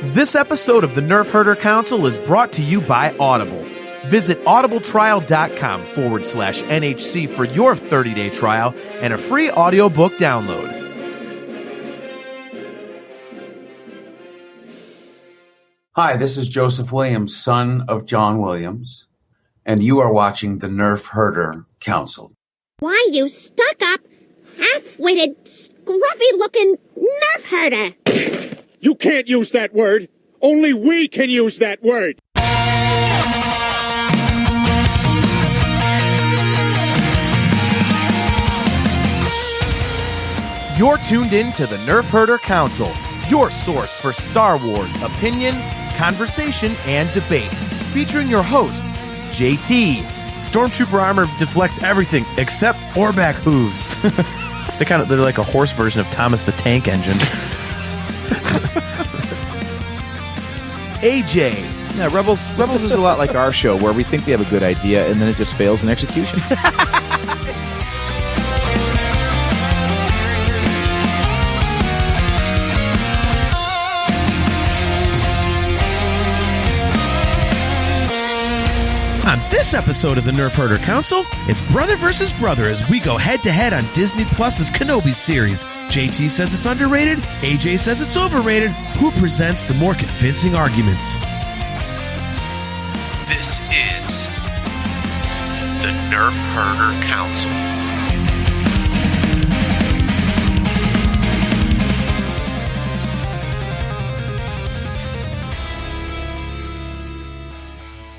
This episode of the Nerf Herder Council is brought to you by Audible. Visit audibletrial.com/NHC for your 30-day trial and a free audiobook download. Hi, this is Joseph Williams, son of John Williams, and you are watching the Nerf Herder Council. Why, you stuck-up, half-witted, scruffy-looking Nerf herder! You can't use that word! Only we can use that word! You're tuned in to the Nerf Herder Council, your source for Star Wars opinion, conversation, and debate. Featuring your hosts, JT. Stormtrooper armor deflects everything except Orback hooves. They're like a horse version of Thomas the Tank Engine. AJ. Yeah, Rebels is a lot like our show, where we think we have a good idea and then it just fails in execution. On this episode of the Nerf Herder Council, it's brother versus brother as we go head-to-head on Disney Plus's Kenobi series. JT says it's underrated, AJ says it's overrated. Who presents the more convincing arguments? This is the Nerf Herder Council.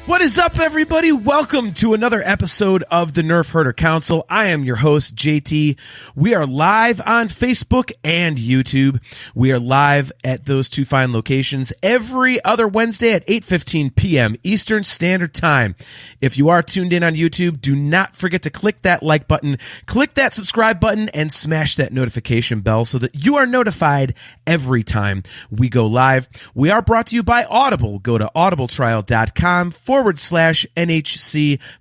What is up, everybody? Welcome to another episode of the Nerf Herder Council. I am your host, JT. We are live on Facebook and YouTube. We are live at those two fine locations every other Wednesday at 8:15 p.m. Eastern Standard Time. If you are tuned in on YouTube, do not forget to click that like button, click that subscribe button, and smash that notification bell so that you are notified every time we go live. We are brought to you by Audible. Go to audibletrial.com/NHC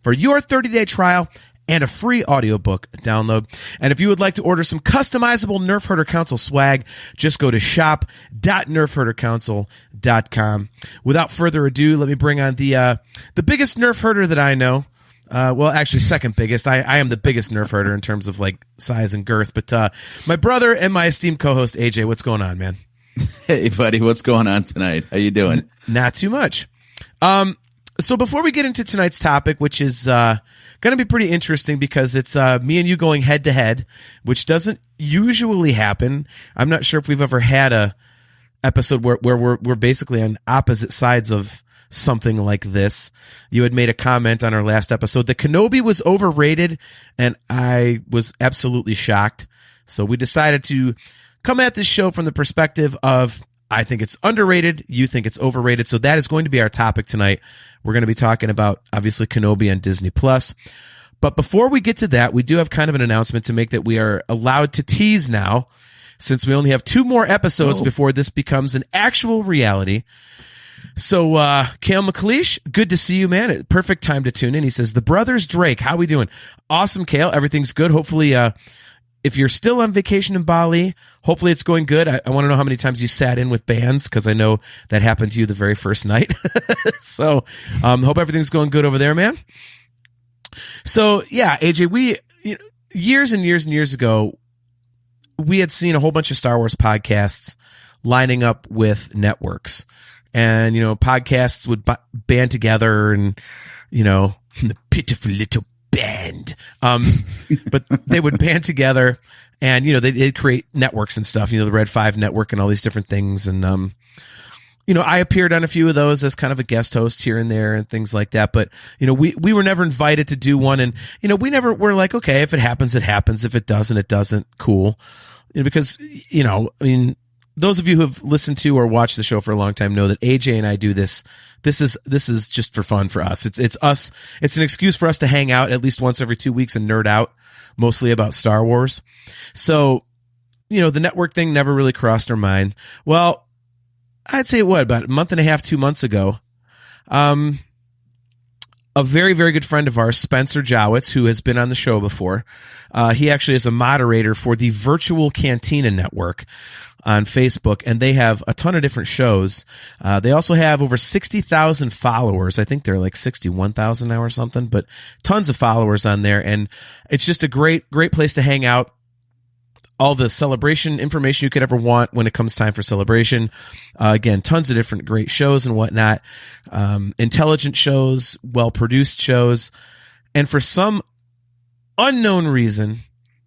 for your 30-day trial and a free audiobook download. And if you would like to order some customizable Nerf Herder Council swag, just go to shop.nerfherdercouncil.com. Without further ado, let me bring on the biggest Nerf herder that I know. Well, actually, second biggest. I am the biggest Nerf herder in terms of like size and girth. But my brother and my esteemed co-host AJ, what's going on, man? Hey, buddy, what's going on tonight? How you doing? Not too much. So before we get into tonight's topic, which is going to be pretty interesting because it's me and you going head to head, which doesn't usually happen. I'm not sure if we've ever had a episode where we're basically on opposite sides of something like this. You had made a comment on our last episode that Kenobi was overrated, and I was absolutely shocked. So we decided to come at this show from the perspective of I think it's underrated. You think it's overrated. So that is going to be our topic tonight. We're going to be talking about, obviously, Kenobi on Disney Plus. But before we get to that, we do have kind of an announcement to make that we are allowed to tease now, since we only have 2 more episodes before this becomes an actual reality. So, Kale McLeish, good to see you, man. Perfect time to tune in. He says, the brothers Drake, how we doing? Awesome, Kale. Everything's good. Hopefully, if you're still on vacation in Bali, hopefully it's going good. I want to know how many times you sat in with bands, because I know that happened to you the very first night. So hope everything's going good over there, man. So, yeah, AJ, years and years and years ago, we had seen a whole bunch of Star Wars podcasts lining up with networks. And, podcasts would band together and, the pitiful little band. But they would band together and, they'd create networks and stuff, the Red 5 network and all these different things. And, I appeared on a few of those as kind of a guest host here and there and things like that. But, we were never invited to do one. And, we never were like, okay, if it happens, it happens. If it doesn't, it doesn't. Cool. Because, those of you who have listened to or watched the show for a long time know that AJ and I do this. This is just for fun for us. It's us. It's an excuse for us to hang out at least once every 2 weeks and nerd out, mostly about Star Wars. So, the network thing never really crossed our mind. Well, I'd say about a month and a half, 2 months ago, a very, very good friend of ours, Spencer Jowitz, who has been on the show before. He actually is a moderator for the Virtual Cantina Network on Facebook, and they have a ton of different shows. They also have over 60,000 followers. I think they're like 61,000 now or something, but tons of followers on there. And it's just a great, great place to hang out. All the celebration information you could ever want when it comes time for celebration. Again, tons of different great shows and whatnot. Intelligent shows, well-produced shows. And for some unknown reason,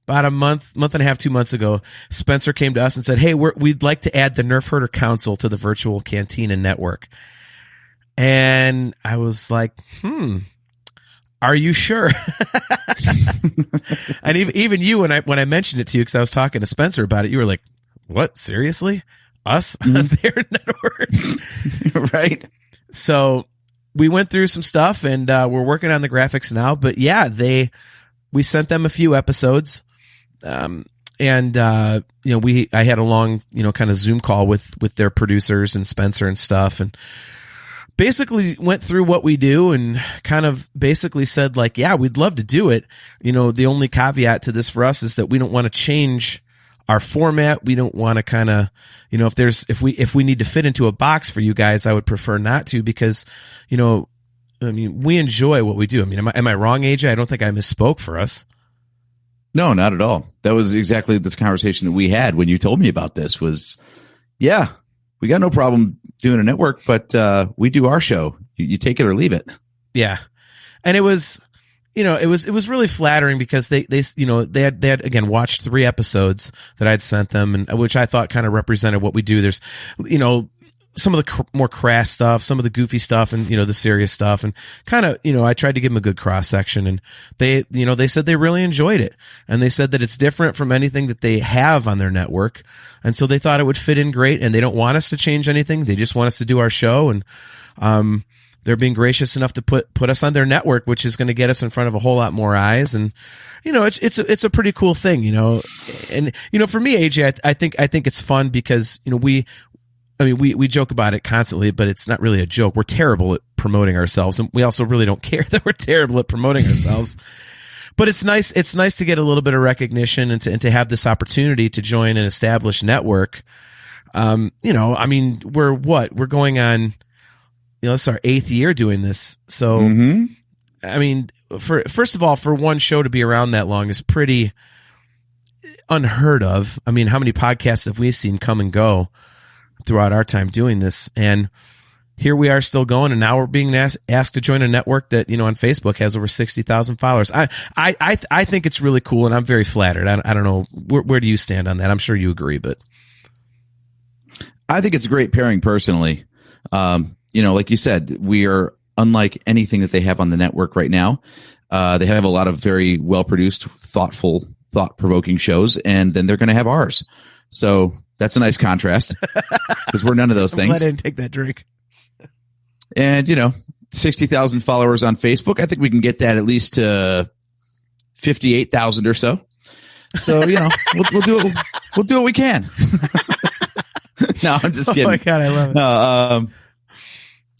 about a month and a half, 2 months ago, Spencer came to us and said, hey, we'd like to add the Nerf Herder Council to the Virtual Cantina Network. And I was like, are you sure? And even you, when I mentioned it to you, because I was talking to Spencer about it, you were like, what? Seriously? Us on their network? Right. So we went through some stuff, and we're working on the graphics now. But yeah, we sent them a few episodes. I had a long, kind of Zoom call with their producers and Spencer and stuff, and basically went through what we do and kind of basically said, like, yeah, we'd love to do it. The only caveat to this for us is that we don't want to change our format. We don't want to kind of, if we need to fit into a box for you guys, I would prefer not to, because, we enjoy what we do. I mean, am I wrong, AJ? I don't think I misspoke for us. No, not at all. That was exactly this conversation that we had when you told me about this was, yeah, we got no problem doing a network, but we do our show. You take it or leave it. Yeah. And it was, it was really flattering because they had again watched 3 episodes that I'd sent them, and which I thought kind of represented what we do. There's, some of the more crass stuff, some of the goofy stuff, and the serious stuff, and kind of I tried to give them a good cross section, and they said they really enjoyed it, and they said that it's different from anything that they have on their network, and so they thought it would fit in great, and they don't want us to change anything. They just want us to do our show, and they're being gracious enough to put us on their network, which is going to get us in front of a whole lot more eyes, and it's a pretty cool thing, and for me, AJ, I think it's fun because we joke about it constantly, but it's not really a joke. We're terrible at promoting ourselves, and we also really don't care that we're terrible at promoting ourselves. But it's nice to get a little bit of recognition and to have this opportunity to join an established network. We're going on, this is our 8th year doing this. So, first of all, for one show to be around that long is pretty unheard of. I mean, how many podcasts have we seen come and go throughout our time doing this? And here we are still going, and now we're being asked to join a network that on Facebook has over 60,000 followers. I think it's really cool, and I'm very flattered. I don't know, where do you stand on that? I'm sure you agree, but I think it's a great pairing personally. Like you said, we are unlike anything that they have on the network right now. They have a lot of very well produced, thoughtful, thought provoking shows, and then they're going to have ours. So that's a nice contrast because we're none of those things. I didn't take that drink. And, 60,000 followers on Facebook. I think we can get that at least to 58,000 or so. So, we'll do it. We'll do what we can. No, I'm just kidding. Oh my God, I love it.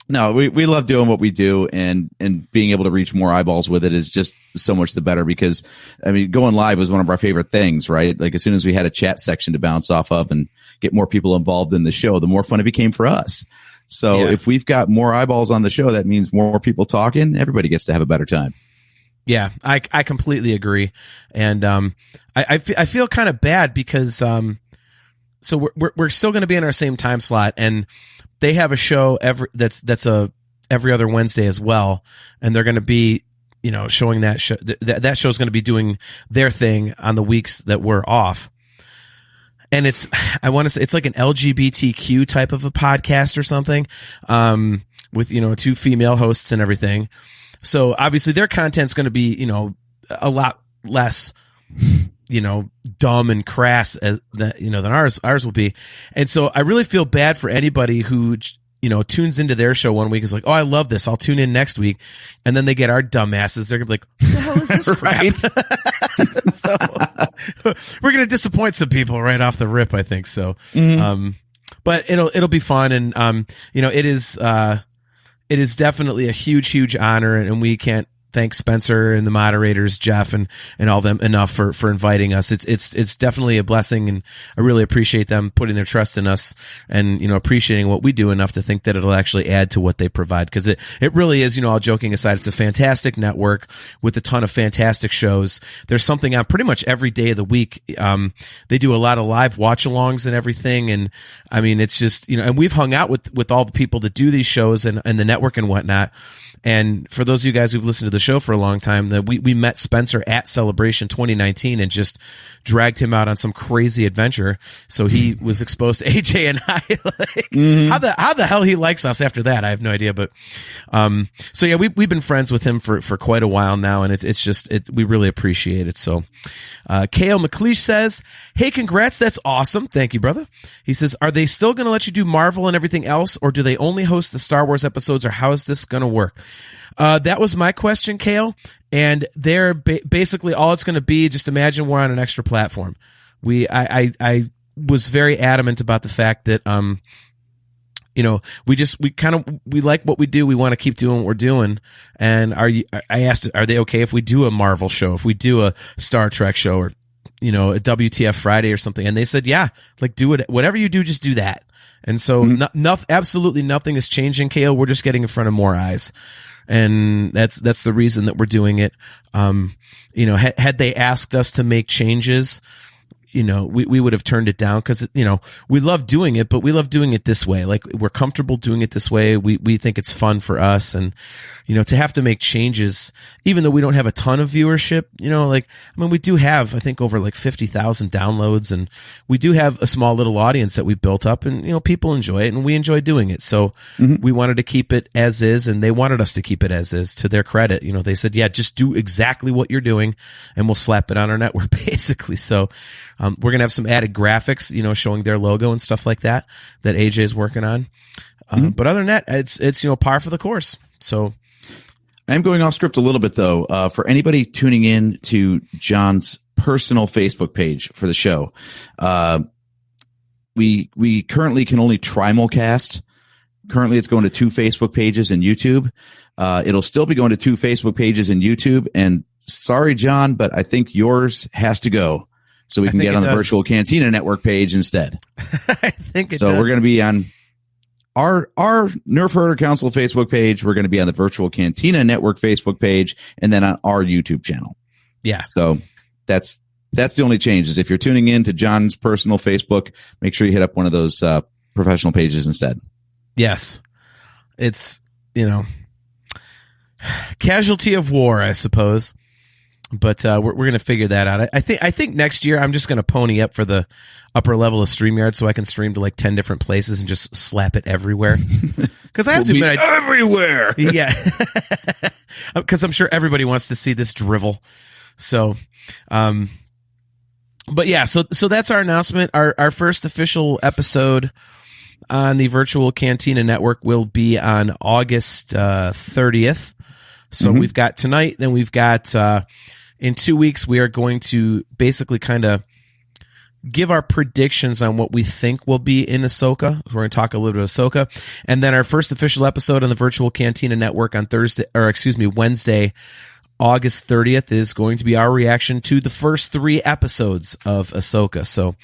No, we love doing what we do, and being able to reach more eyeballs with it is just so much the better, because going live was one of our favorite things, right? Like as soon as we had a chat section to bounce off of and get more people involved in the show, the more fun it became for us. So if we've got more eyeballs on the show, that means more people talking. Everybody gets to have a better time. Yeah, I completely agree. And I feel kind of bad because so we're still going to be in our same time slot, and they have a show that's every other Wednesday as well, and they're going to be showing that show. That show's going to be doing their thing on the weeks that we're off. And I want to say it's like an LGBTQ type of a podcast or something, with 2 female hosts and everything. So obviously their content's going to be a lot less dumb and crass than ours will be. And so I really feel bad for anybody who tunes into their show one week is like, oh, I love this, I'll tune in next week, and then they get our dumbasses. They're gonna be like, what the hell is this crap? So we're gonna disappoint some people right off the rip, I think so. But it'll be fun, and it is it is definitely a huge honor, and we can't thank Spencer and the moderators, Jeff and all them enough for inviting us. It's definitely a blessing, and I really appreciate them putting their trust in us and, appreciating what we do enough to think that it'll actually add to what they provide. Cause it really is, all joking aside, it's a fantastic network with a ton of fantastic shows. There's something on pretty much every day of the week. They do a lot of live watch alongs and everything. And I mean, it's just, and we've hung out with all the people that do these shows and the network and whatnot. And for those of you guys who've listened to the show for a long time, that we met Spencer at Celebration 2019 and just dragged him out on some crazy adventure. So he was exposed to AJ and I. How the hell he likes us after that, I have no idea. But so yeah, we've been friends with him for quite a while now, and it's just we really appreciate it. So K.L. McLeish says, "Hey, congrats, that's awesome. Thank you, brother." He says, "Are they still going to let you do Marvel and everything else, or do they only host the Star Wars episodes, or how is this going to work?" That was my question, Kale. And they're basically all it's going to be. Just imagine we're on an extra platform. I was very adamant about the fact that, we like what we do. We want to keep doing what we're doing. And I asked, are they okay if we do a Marvel show, if we do a Star Trek show, or, a WTF Friday or something? And they said, yeah, like do it. Whatever you do, just do that. And so absolutely nothing is changing, Kale. We're just getting in front of more eyes. And that's the reason that we're doing it. Had they asked us to make changes, we would have turned it down because, we love doing it, but we love doing it this way. Like, we're comfortable doing it this way. We think it's fun for us. And, to have to make changes, even though we don't have a ton of viewership, we do have, I think, over like 50,000 downloads, and we do have a small little audience that we built up, and, people enjoy it and we enjoy doing it. So we wanted to keep it as is, and they wanted us to keep it as is, to their credit. They said, yeah, just do exactly what you're doing and we'll slap it on our network, basically. So, we're going to have some added graphics, showing their logo and stuff like that AJ is working on. But other than that, it's, par for the course. So I'm going off script a little bit though. For anybody tuning in to John's personal Facebook page for the show, we currently can only trimulcast. Currently it's going to 2 Facebook pages and YouTube. It'll still be going to 2 Facebook pages and YouTube. And sorry, John, but I think yours has to go. So we can get on the Virtual Cantina Network page instead. I think it so. Does. We're going to be on our Nerf Herder Council Facebook page. We're going to be on the Virtual Cantina Network Facebook page, and then on our YouTube channel. Yeah. So that's the only change. Is if you're tuning in to John's personal Facebook, make sure you hit up one of those professional pages instead. Yes. It's, casualty of war, I suppose. But we're going to figure that out. I think next year I'm just going to pony up for the upper level of StreamYard so I can stream to like 10 different places and just slap it everywhere. Because I have to admit, everywhere. Yeah. Because I'm sure everybody wants to see this drivel. So, but yeah, so that's our announcement. Our first official episode on the Virtual Cantina Network will be on August 30th. So we've got tonight, then we've got in 2 weeks, we are going to basically kind of give our predictions on what we think will be in Ahsoka. We're going to talk a little bit of Ahsoka. And then our first official episode on the Virtual Cantina Network on Wednesday, August 30th, is going to be our reaction to the first 3 episodes of Ahsoka. So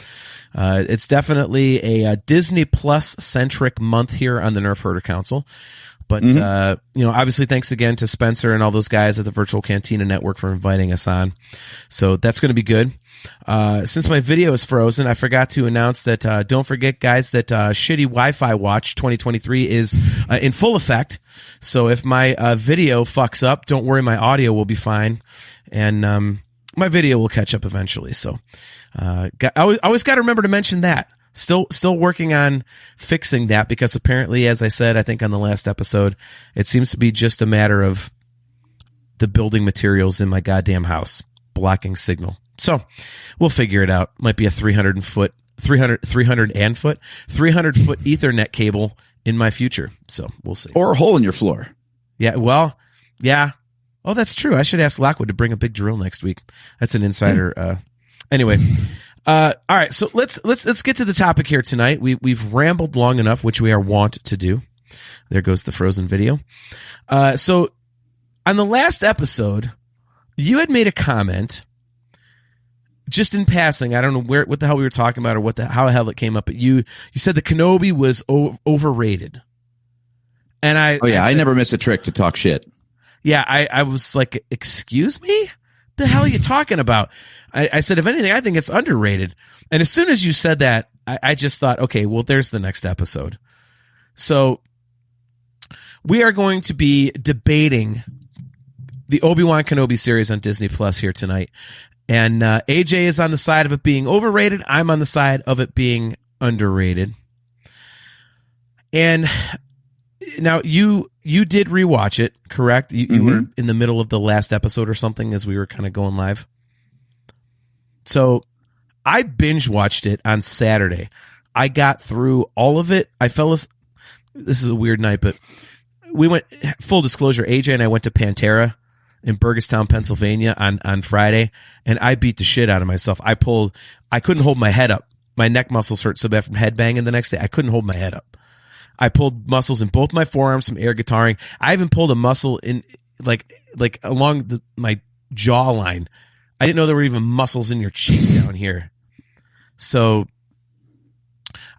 it's definitely a Disney Plus centric month here on the Nerf Herder Council. But, obviously thanks again to Spencer and all those guys at the Virtual Cantina Network for inviting us on. So that's going to be good. Since my video is frozen, I forgot to announce that, don't forget, guys, that Shitty Wi-Fi Watch 2023 is in full effect. So if my video fucks up, don't worry, my audio will be fine. And my video will catch up eventually. So I always got to remember to mention that. Still working on fixing that, because apparently, as I said, I think on the last episode, it seems to be just a matter of the building materials in my goddamn house blocking signal. So we'll figure it out. Might be a 300 foot Ethernet cable in my future. So we'll see. Or a hole in your floor. Yeah. Well, yeah. Oh, that's true. I should ask Lockwood to bring a big drill next week. That's an insider. Anyway. All right, so let's get to the topic here tonight. We've rambled long enough, which we are wont to do. There goes the Frozen video. So on the last episode, you had made a comment just in passing. I don't know what the hell we were talking about or how the hell it came up, but you said the Kenobi was overrated. And I never miss a trick to talk shit. Yeah, I was like, excuse me? The hell are you talking about? I said, if anything, I think it's underrated. And as soon as you said that, I just thought, okay, well, there's the next episode. So we are going to be debating the Obi-Wan Kenobi series on Disney Plus here tonight. And AJ is on the side of it being overrated. I'm on the side of it being underrated. And now you did rewatch it, correct? You were in the middle of the last episode or something as we were kind of going live. So I binge watched it on Saturday. I got through all of it. This is a weird night, but we went, full disclosure, AJ and I went to Pantera in Burgestown, Pennsylvania on Friday, and I beat the shit out of myself. I couldn't hold my head up. My neck muscles hurt so bad from headbanging the next day. I couldn't hold my head up. I pulled muscles in both my forearms from air guitaring. I even pulled a muscle in like along my jawline. I didn't know there were even muscles in your cheek down here. So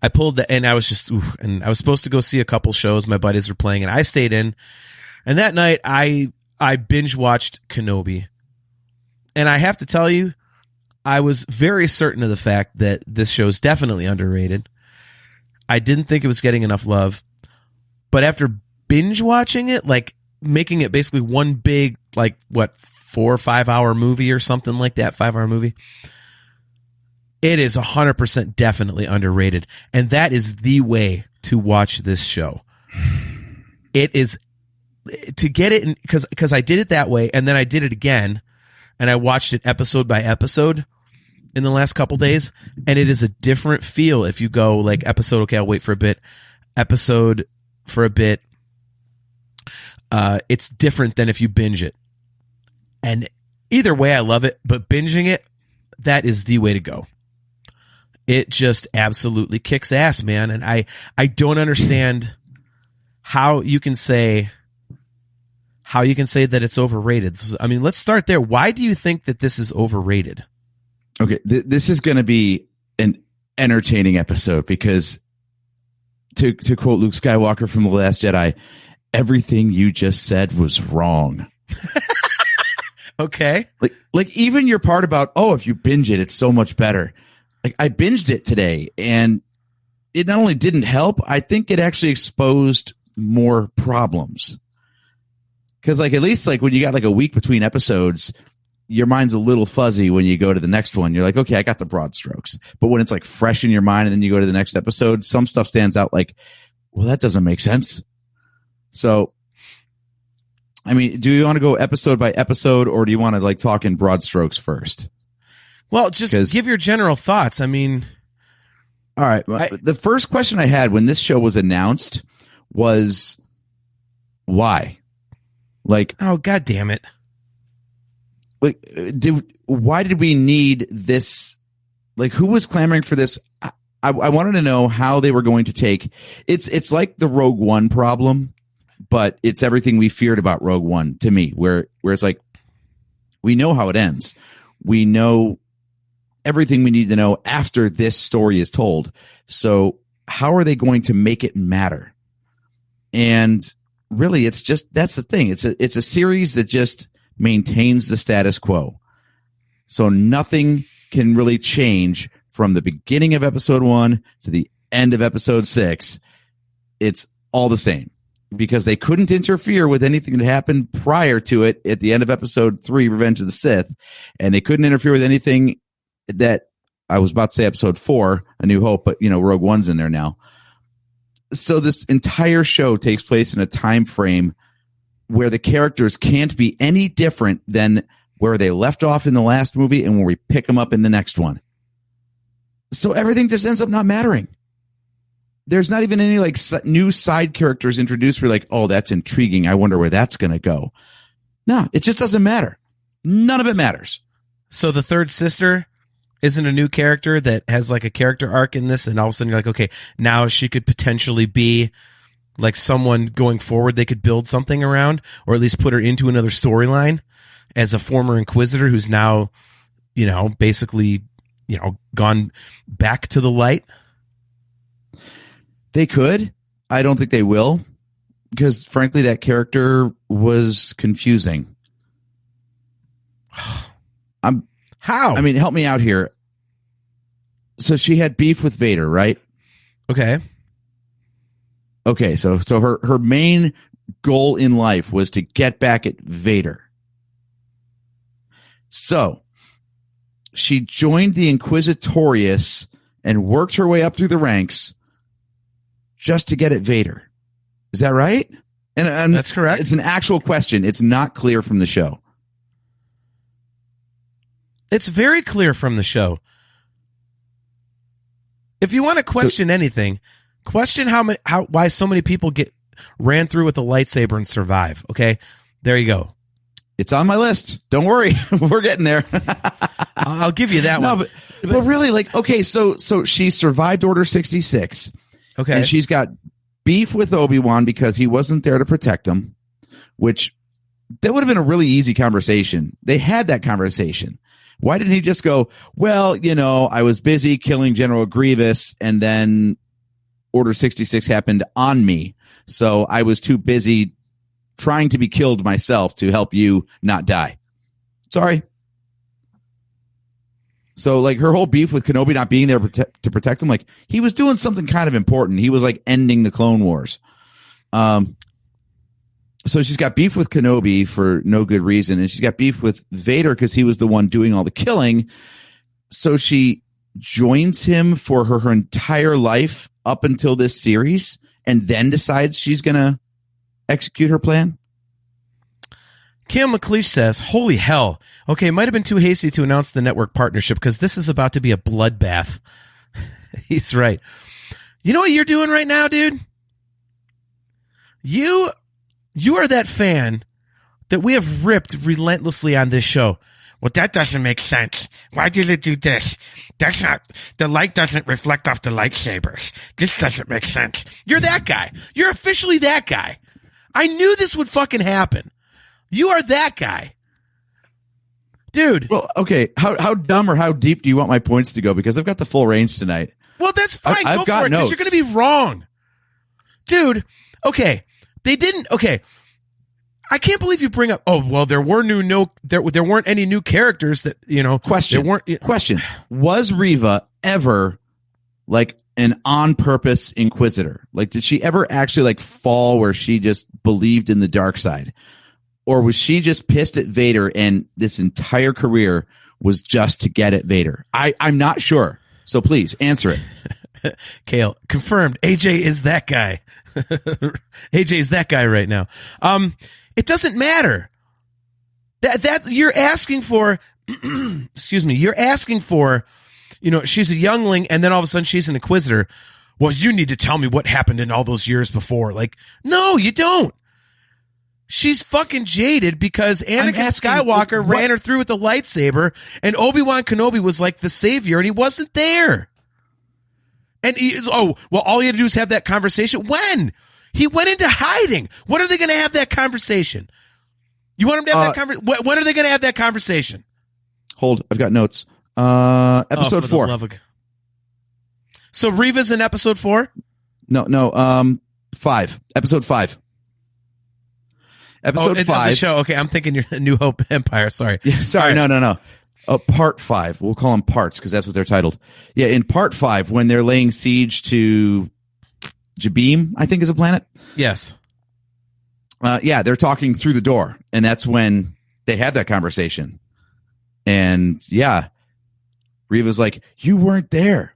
I pulled and I was just, and I was supposed to go see a couple shows my buddies were playing, and I stayed in. And that night I binge watched Kenobi. And I have to tell you, I was very certain of the fact that this show is definitely underrated. I didn't think it was getting enough love. But after binge watching it, like making it basically one big, 4 or 5 hour movie or something like that, 5-hour movie, it is 100% definitely underrated. And that is the way to watch this show. It is to get it because I did it that way, and then I did it again, and I watched it episode by episode in the last couple days, and it is a different feel if you go like episode, okay, I'll wait for a bit, episode for a bit. It's different than if you binge it. And either way, I love it, but binging it, that is the way to go. It just absolutely kicks ass, man. And I don't understand how you can say that it's overrated. I mean, let's start there. Why do you think that this is overrated? Okay, this is going to be an entertaining episode because, to quote Luke Skywalker from The Last Jedi, everything you just said was wrong. Okay. Like even your part about, if you binge it, it's so much better. Like I binged it today, and it not only didn't help, I think it actually exposed more problems. Because at least when you got a week between episodes, your mind's a little fuzzy when you go to the next one. You're like, okay, I got the broad strokes. But when it's fresh in your mind and then you go to the next episode, some stuff stands out well, that doesn't make sense. So, I mean, do you want to go episode by episode, or do you want to talk in broad strokes first? Well, just give your general thoughts. I mean, all right. The first question I had when this show was announced was, why? Oh, God damn it. Why did we need this? Who was clamoring for this? I wanted to know how they were going to take it's like the Rogue One problem, but it's everything we feared about Rogue One to me, where it's we know how it ends. We know everything we need to know after this story is told. So how are they going to make it matter? And really, it's just, that's the thing. It's a series that just maintains the status quo. So nothing can really change from the beginning of episode 1 to the end of episode 6. It's all the same because they couldn't interfere with anything that happened prior to it at the end of episode 3, Revenge of the Sith. And they couldn't interfere with anything that I was about to say episode 4, A New Hope, but Rogue One's in there now. So this entire show takes place in a time frame where the characters can't be any different than where they left off in the last movie and where we pick them up in the next one. So everything just ends up not mattering. There's not even any new side characters introduced. We're oh, that's intriguing. I wonder where that's going to go. No, it just doesn't matter. None of it matters. So the third sister isn't a new character that has a character arc in this, and all of a sudden you're okay, now she could potentially be like someone going forward they could build something around, or at least put her into another storyline as a former Inquisitor who's now, basically, gone back to the light? They could. I don't think they will, because frankly, that character was confusing. How? I mean, help me out here. So she had beef with Vader, right? Okay. Okay, so her main goal in life was to get back at Vader. So she joined the Inquisitorius and worked her way up through the ranks just to get at Vader. Is that right? And that's correct. It's an actual question. It's not clear from the show. It's very clear from the show. If you want to question anything, question why so many people ran through with the lightsaber and survive. Okay, there you go. It's on my list. Don't worry, we're getting there. I'll give you that one. But really, like, okay, so she survived Order 66. Okay, and she's got beef with Obi-Wan because he wasn't there to protect him, which that would have been a really easy conversation. They had that conversation. Why didn't he just go, well, I was busy killing General Grievous, and then Order 66 happened on me, so I was too busy trying to be killed myself to help you not die. Sorry. So, like, her whole beef with Kenobi not being there to protect him, like, he was doing something kind of important. He was, like, ending the Clone Wars. So she's got beef with Kenobi for no good reason, and she's got beef with Vader because he was the one doing all the killing. So she joins him for her entire life up until this series, and then decides she's going to execute her plan. Cam McLeish says, holy hell. Okay, it might have been too hasty to announce the network partnership because this is about to be a bloodbath. He's right. You know what you're doing right now, dude? You are that fan that we have ripped relentlessly on this show. Well, that doesn't make sense. Why did it do this? The light doesn't reflect off the lightsabers. This doesn't make sense. You're that guy. You're officially that guy. I knew this would fucking happen. You are that guy. Dude. Well, okay. How dumb or how deep do you want my points to go? Because I've got the full range tonight. Well, that's fine. I've got notes. You're going to be wrong. Dude, okay. They didn't. Okay. I can't believe you bring up. Oh, well, there weren't any new characters that, Question. Was Reva ever like an on purpose Inquisitor? Like, did she ever actually like fall where she just believed in the dark side? Or was she just pissed at Vader and this entire career was just to get at Vader? I'm not sure. So please answer it. Kale, confirmed. AJ is that guy. AJ is that guy right now. It doesn't matter. That you're asking for, excuse me, you're asking for, she's a youngling and then all of a sudden she's an Inquisitor. Well, you need to tell me what happened in all those years before. Like, no, you don't. She's fucking jaded because Anakin Skywalker ran her through with the lightsaber and Obi-Wan Kenobi was like the savior and he wasn't there. And all he had to do is have that conversation. When? He went into hiding. When are they going to have that conversation? You want him to have that conversation? When are they going to have that conversation? Hold, I've got notes. Episode 4. So Reva's in episode 4? No. 5. Episode 5. Episode 5. The show. Okay, I'm thinking you're the New Hope Empire. Sorry. Yeah, sorry. Right. No. Part 5. We'll call them parts because that's what they're titled. Yeah, in part 5, when they're laying siege to Jabeam, I think is a planet. Yes. They're talking through the door, and that's when they have that conversation. And yeah, Reva's like, "You weren't there.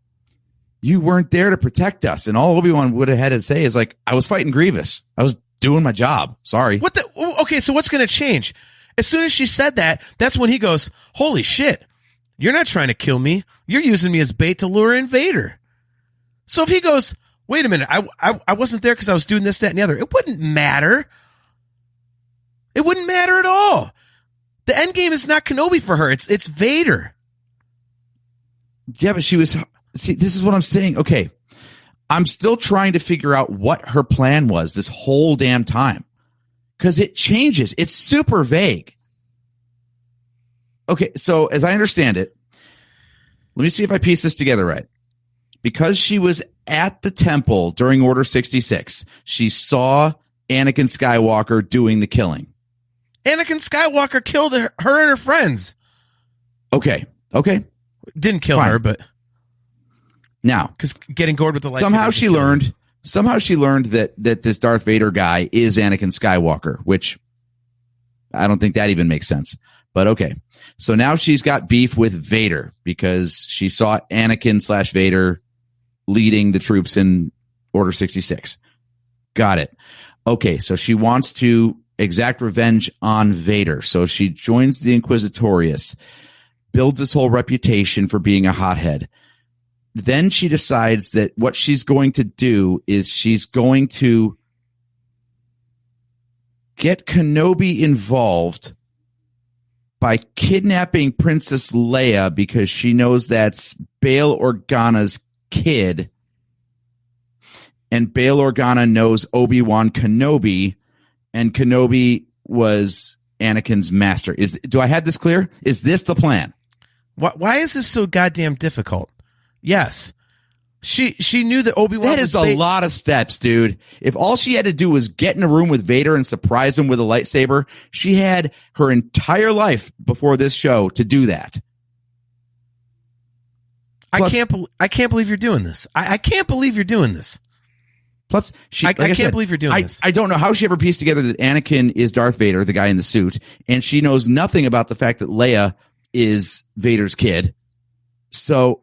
You weren't there to protect us." And all Obi-Wan would have had to say is like, "I was fighting Grievous. I was doing my job. Sorry." Okay, so what's going to change? As soon as she said that, that's when he goes, holy shit, you're not trying to kill me. You're using me as bait to lure in Vader. So if he goes, wait a minute, I wasn't there because I was doing this, that, and the other, it wouldn't matter. It wouldn't matter at all. The end game is not Kenobi for her. It's Vader. Yeah, but she was... See, this is what I'm saying. Okay. I'm still trying to figure out what her plan was this whole damn time. Because it changes. It's super vague. Okay, so as I understand it, let me see if I piece this together right. Because she was at the temple during Order 66, she saw Anakin Skywalker doing the killing. Anakin Skywalker killed her and her friends. Okay. Didn't kill Fine. her, but now, because getting gored with the lightsaber. Somehow she learned that this Darth Vader guy is Anakin Skywalker, which I don't think that even makes sense. But okay. So now she's got beef with Vader because she saw Anakin / Vader leading the troops in Order 66. Got it. Okay. So she wants to exact revenge on Vader. So she joins the Inquisitorius, builds this whole reputation for being a hothead. Then she decides that what she's going to do is she's going to get Kenobi involved by kidnapping Princess Leia because she knows that's Bail Organa's kid. And Bail Organa knows Obi-Wan Kenobi, and Kenobi was Anakin's master. Do I have this clear? Is this the plan? Why is this so goddamn difficult? Yes. She knew that Obi-Wan That is a lot of steps, dude. If all she had to do was get in a room with Vader and surprise him with a lightsaber, she had her entire life before this show to do that. Plus, I can't believe you're doing this. I can't believe you're doing this. Plus, I can't believe you're doing this. I don't know how she ever pieced together that Anakin is Darth Vader, the guy in the suit, and she knows nothing about the fact that Leia is Vader's kid. So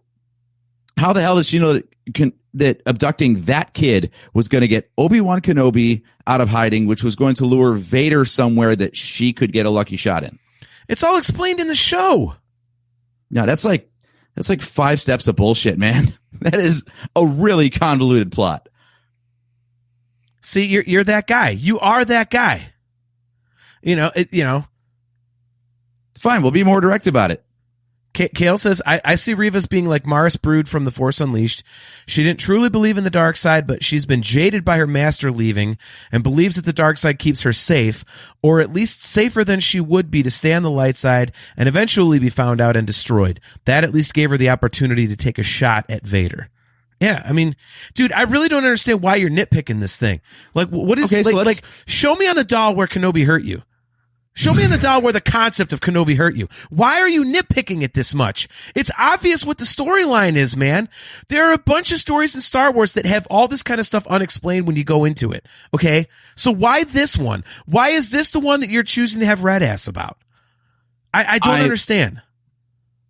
how the hell does she know that abducting that kid was going to get Obi-Wan Kenobi out of hiding, which was going to lure Vader somewhere that she could get a lucky shot in? It's all explained in the show. No, that's like 5 steps of bullshit, man. That is a really convoluted plot. See, you're that guy. You are that guy. Fine, we'll be more direct about it. Kale says, I see Reva as being like Maris Brood from The Force Unleashed. She didn't truly believe in the dark side, but she's been jaded by her master leaving and believes that the dark side keeps her safe, or at least safer than she would be to stay on the light side and eventually be found out and destroyed. That at least gave her the opportunity to take a shot at Vader. Yeah, I mean, dude, I really don't understand why you're nitpicking this thing. Like, what is show me on the doll where Kenobi hurt you. Show me on the doll where the concept of Kenobi hurt you. Why are you nitpicking it this much? It's obvious what the storyline is, man. There are a bunch of stories in Star Wars that have all this kind of stuff unexplained when you go into it. Okay? So why this one? Why is this the one that you're choosing to have red ass about? I don't understand.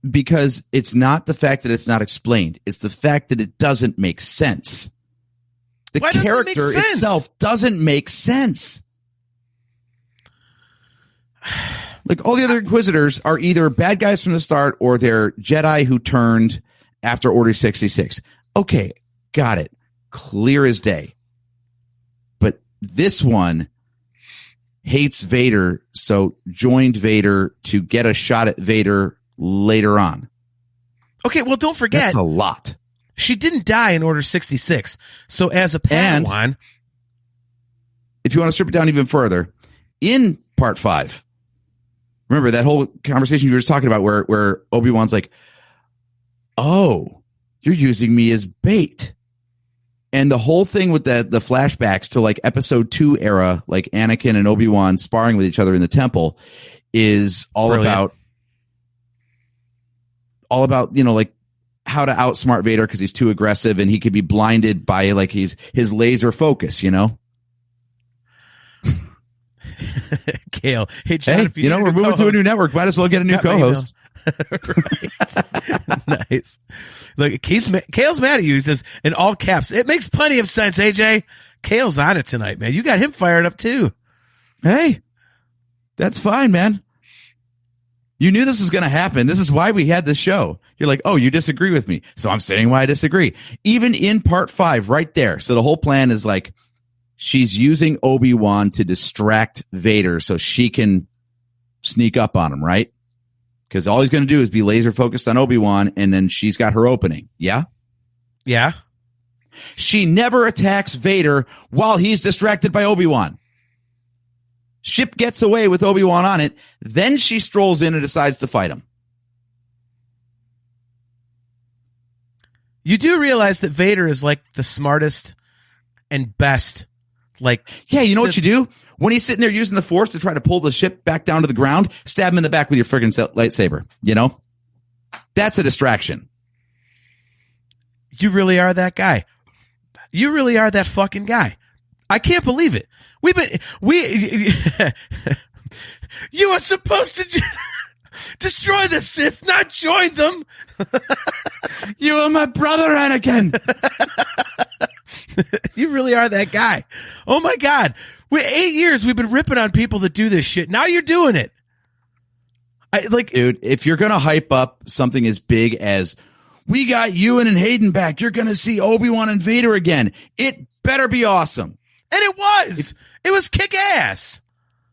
Because it's not the fact that it's not explained. It's the fact that it doesn't make sense. The character itself doesn't make sense. Like, all the other Inquisitors are either bad guys from the start or they're Jedi who turned after Order 66. Okay, got it. Clear as day. But this one hates Vader, so joined Vader to get a shot at Vader later on. Okay, well, don't forget. That's a lot. She didn't die in Order 66. So as a Padawan... And if you want to strip it down even further, in Part 5... Remember that whole conversation you were just talking about where Obi-Wan's like, oh, you're using me as bait. And the whole thing with the flashbacks to like Episode 2 era, like Anakin and Obi-Wan sparring with each other in the temple, is all about, like how to outsmart Vader because he's too aggressive and he could be blinded by like his laser focus, Kale, hey John, hey, we're moving to a new network. Might as well get a new co-host. Nice. Look, Kale's mad at you. He says in all caps, "It makes plenty of sense." AJ, Kale's on it tonight, man. You got him fired up too. Hey, that's fine, man. You knew this was going to happen. This is why we had this show. You're like, oh, you disagree with me, so I'm saying why I disagree. Even in Part 5, right there. So the whole plan is like, she's using Obi-Wan to distract Vader so she can sneak up on him, right? Because all he's going to do is be laser focused on Obi-Wan, and then she's got her opening. Yeah? Yeah. She never attacks Vader while he's distracted by Obi-Wan. Ship gets away with Obi-Wan on it. Then she strolls in and decides to fight him. You do realize that Vader is like the smartest and best. Like, yeah, you know what you do? When he's sitting there using the Force to try to pull the ship back down to the ground, stab him in the back with your friggin' lightsaber. You know? That's a distraction. You really are that guy. You really are that fucking guy. I can't believe it. You are supposed to destroy the Sith, not join them. You are my brother, Anakin. You really are that guy. Oh my God. 8 years we've been ripping on people that do this shit. Now you're doing it. Dude, if you're going to hype up something as big as we got Ewan and Hayden back, you're going to see Obi-Wan and Vader again. It better be awesome. And it was. It was kick ass.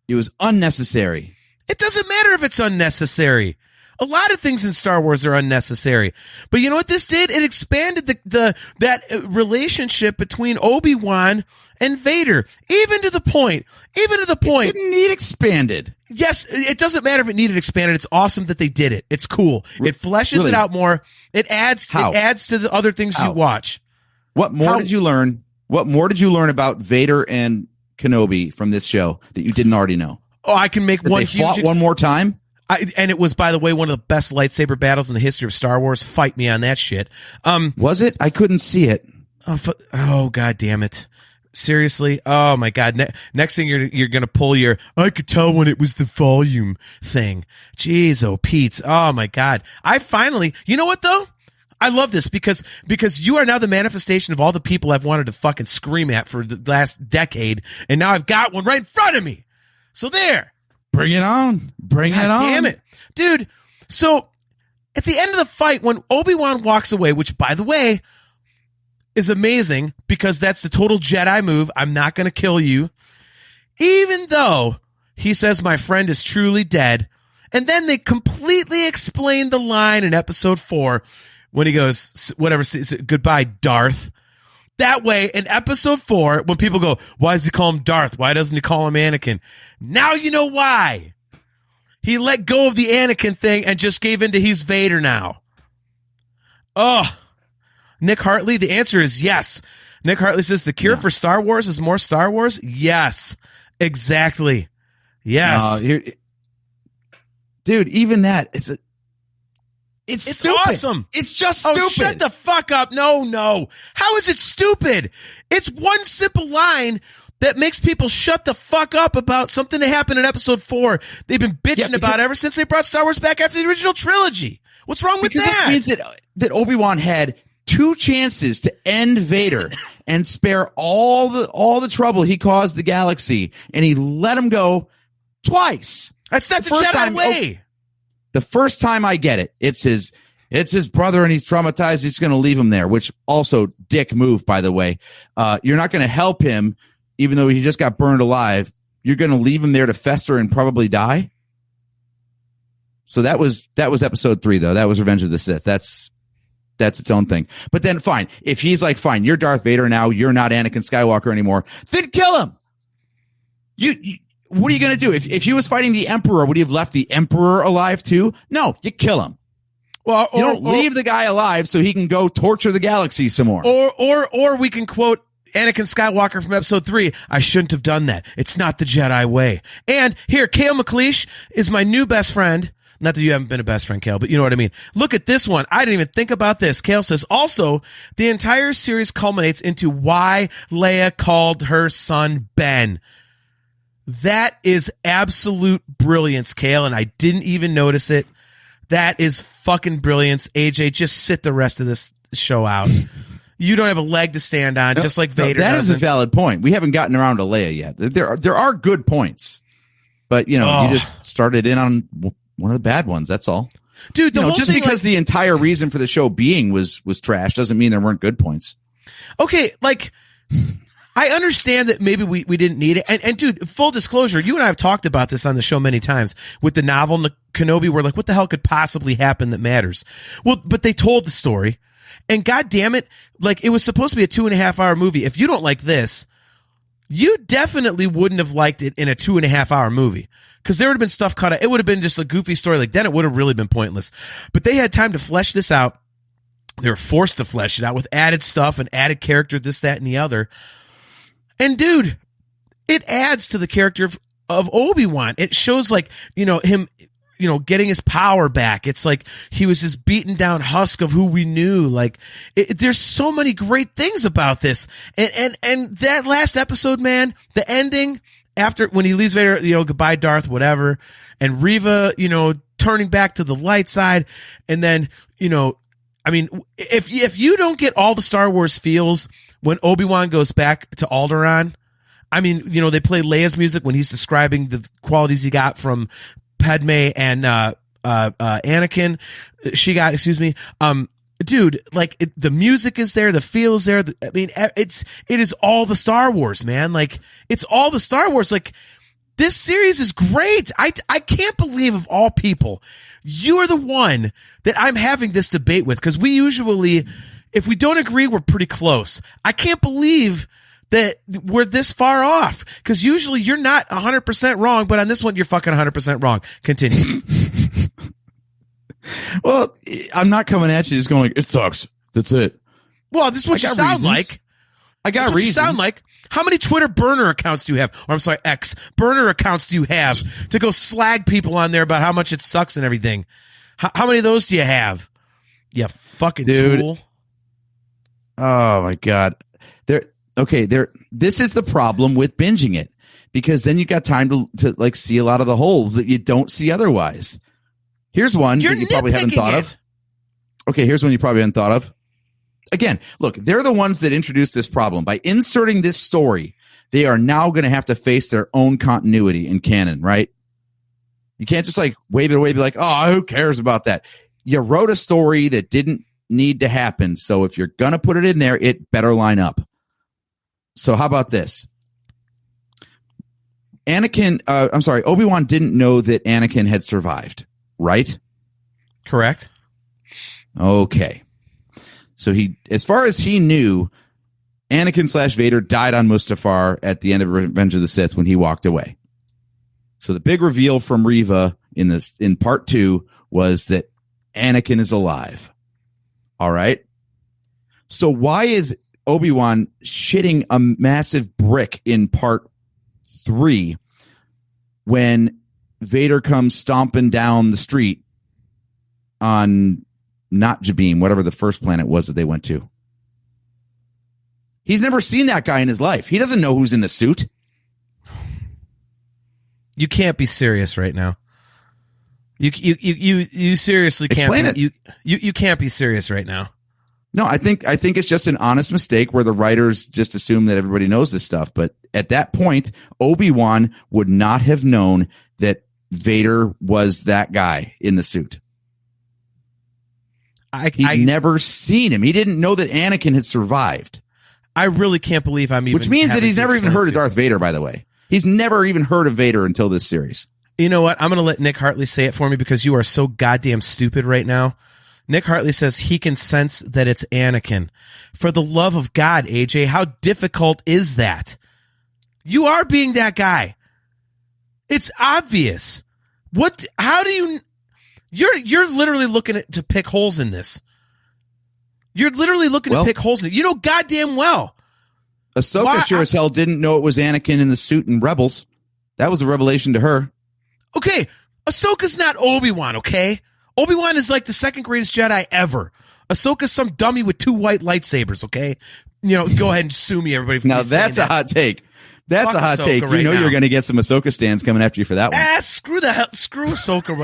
It was unnecessary. It doesn't matter if it's unnecessary. A lot of things in Star Wars are unnecessary. But you know what this did? It expanded that relationship between Obi-Wan and Vader, even to the point. It didn't need expanded. Yes, it doesn't matter if it needed expanded. It's awesome that they did it. It's cool. It fleshes it out more. It adds to the other things you watch. What more did you learn? What more did you learn about Vader and Kenobi from this show that you didn't already know? Oh, I can make one huge. They fought one more time? And it was, by the way, one of the best lightsaber battles in the history of Star Wars. Fight me on that shit. Was it? I couldn't see it. Oh, God damn it. Seriously? Oh my God. Next thing you're going to pull your, I could tell when it was the volume thing. Jeez, oh Pete. Oh my God. I finally, you know what though? I love this because you are now the manifestation of all the people I've wanted to fucking scream at for the last decade. And now I've got one right in front of me. So there. Bring it on. Bring it on. Damn it. Dude. So at the end of the fight, when Obi-Wan walks away, which by the way, is amazing because that's the total Jedi move. I'm not going to kill you. Even though he says my friend is truly dead. And then they completely explain the line in episode 4 when he goes, whatever, goodbye, Darth. That way, in episode 4, when people go, why does he call him Darth? Why doesn't he call him Anakin? Now you know why. He let go of the Anakin thing and just gave in to he's Vader now. Oh, Nick Hartley, the answer is yes. Nick Hartley says the cure for Star Wars is more Star Wars. Yes, exactly. Yes. Dude, even that, it's stupid. Awesome. It's just stupid. Oh, shut the fuck up. No. How is it stupid? It's one simple line that makes people shut the fuck up about something that happened in episode 4 they've been bitching about ever since they brought Star Wars back after the original trilogy. What's wrong with that? It means that Obi-Wan had 2 chances to end Vader and spare all the trouble he caused the galaxy, and he let him go twice. That's not the Jedi way. The first time I get it, it's his brother and he's traumatized. He's going to leave him there, which also dick move, by the way. You're not going to help him, even though he just got burned alive. You're going to leave him there to fester and probably die. So that was episode 3, though. That was Revenge of the Sith. That's its own thing. But then fine. If he's like, fine, you're Darth Vader now. You're not Anakin Skywalker anymore. Then kill him. What are you going to do? If he was fighting the Emperor, would he have left the Emperor alive too? No, you kill him. Well, you don't leave the guy alive so he can go torture the galaxy some more. Or we can quote Anakin Skywalker from episode 3. I shouldn't have done that. It's not the Jedi way. And here, Kale McLeish is my new best friend. Not that you haven't been a best friend, Kale, but you know what I mean. Look at this one. I didn't even think about this. Kale says, also, the entire series culminates into why Leia called her son Ben. That is absolute brilliance, Kale, and I didn't even notice it. That is fucking brilliance. AJ, just sit the rest of this show out. You don't have a leg to stand on, just like Vader That doesn't. is a valid point. We haven't gotten around to Leia yet. There are good points, but you just started in on one of the bad ones. That's all, dude. The whole just thing, because the entire reason for the show being was trash doesn't mean there weren't good points. Okay, like I understand that maybe we didn't need it. And dude, full disclosure, you and I have talked about this on the show many times with the novel Kenobi. We're like, what the hell could possibly happen that matters? Well, but they told the story. And God damn it, like, it was supposed to be a 2.5-hour movie. If you don't like this, you definitely wouldn't have liked it in a 2.5-hour movie. Because there would have been stuff cut out. It would have been just a goofy story. Like, then it would have really been pointless. But they had time to flesh this out. They were forced to flesh it out with added stuff and added character, this, that, and the other. And dude, it adds to the character of Obi-Wan. It shows, like, you know, him, you know, getting his power back. It's like he was this beaten down husk of who we knew. Like, there's so many great things about this. And that last episode, man, the ending, after, when he leaves Vader, you know, goodbye Darth, whatever, and Reva, you know, turning back to the light side, and then, you know, I mean, if you don't get all the Star Wars feels when Obi-Wan goes back to Alderaan, I mean, you know, they play Leia's music when he's describing the qualities he got from Padme and Anakin. She got, excuse me. Dude, like, the music is there, the feel is there. I mean, it is all the Star Wars, man. Like, it's all the Star Wars. Like, this series is great. I can't believe, of all people, you are the one that I'm having this debate with, because we usually, if we don't agree, we're pretty close. I can't believe that we're this far off, because usually you're not 100% wrong, but on this one, you're fucking 100% wrong. Continue. Well, I'm not coming at you just going, it sucks. That's it. Well, this is what you sound like. I got reasons. You sound like. How many Twitter burner accounts do you have? Or I'm sorry, X burner accounts do you have to go slag people on there about how much it sucks and everything? How many of those do you have? You fucking tool. Oh my God. This is the problem with binging it, because then you got time to like see a lot of the holes that you don't see otherwise. Here's one that you probably haven't thought of. Okay, here's one you probably haven't thought of. Again, look, they're the ones that introduced this problem. By inserting this story, they are now going to have to face their own continuity in canon, right? You can't just like wave it away and be like, oh, who cares about that? You wrote a story that didn't need to happen. So if you're going to put it in there, it better line up. So how about this? Obi-Wan didn't know that Anakin had survived, right? Correct. Okay. So as far as he knew, Anakin / Vader died on Mustafar at the end of Revenge of the Sith when he walked away. So the big reveal from Reva in part 2 was that Anakin is alive. All right. So why is Obi-Wan shitting a massive brick in part 3 when Vader comes stomping down the street on not Jabim, whatever the first planet was that they went to? He's never seen that guy in his life. He doesn't know who's in the suit. You can't be serious right now. You seriously can't. Explain it. You can't be serious right now. No, I think it's just an honest mistake where the writers just assume that everybody knows this stuff. But at that point, Obi-Wan would not have known that Vader was that guy in the suit. He'd never seen him. He didn't know that Anakin had survived. I really can't believe I'm even. Which means that he's never even heard of Darth Vader, by the way. He's never even heard of Vader until this series. You know what? I'm going to let Nick Hartley say it for me, because you are so goddamn stupid right now. Nick Hartley says he can sense that it's Anakin. For the love of God, AJ, how difficult is that? You are being that guy. It's obvious. What? How do you? You're literally looking to pick holes in this. You're literally looking to pick holes in it. You know goddamn well. Ahsoka sure as hell didn't know it was Anakin in the suit in Rebels. That was a revelation to her. Okay, Ahsoka's not Obi-Wan, okay? Obi-Wan is like the second greatest Jedi ever. Ahsoka's some dummy with 2 white lightsabers, okay? You know, go ahead and sue me, everybody. Now that's a hot take. That's a hot take. You know you're going to get some Ahsoka stands coming after you for that one. Screw Ahsoka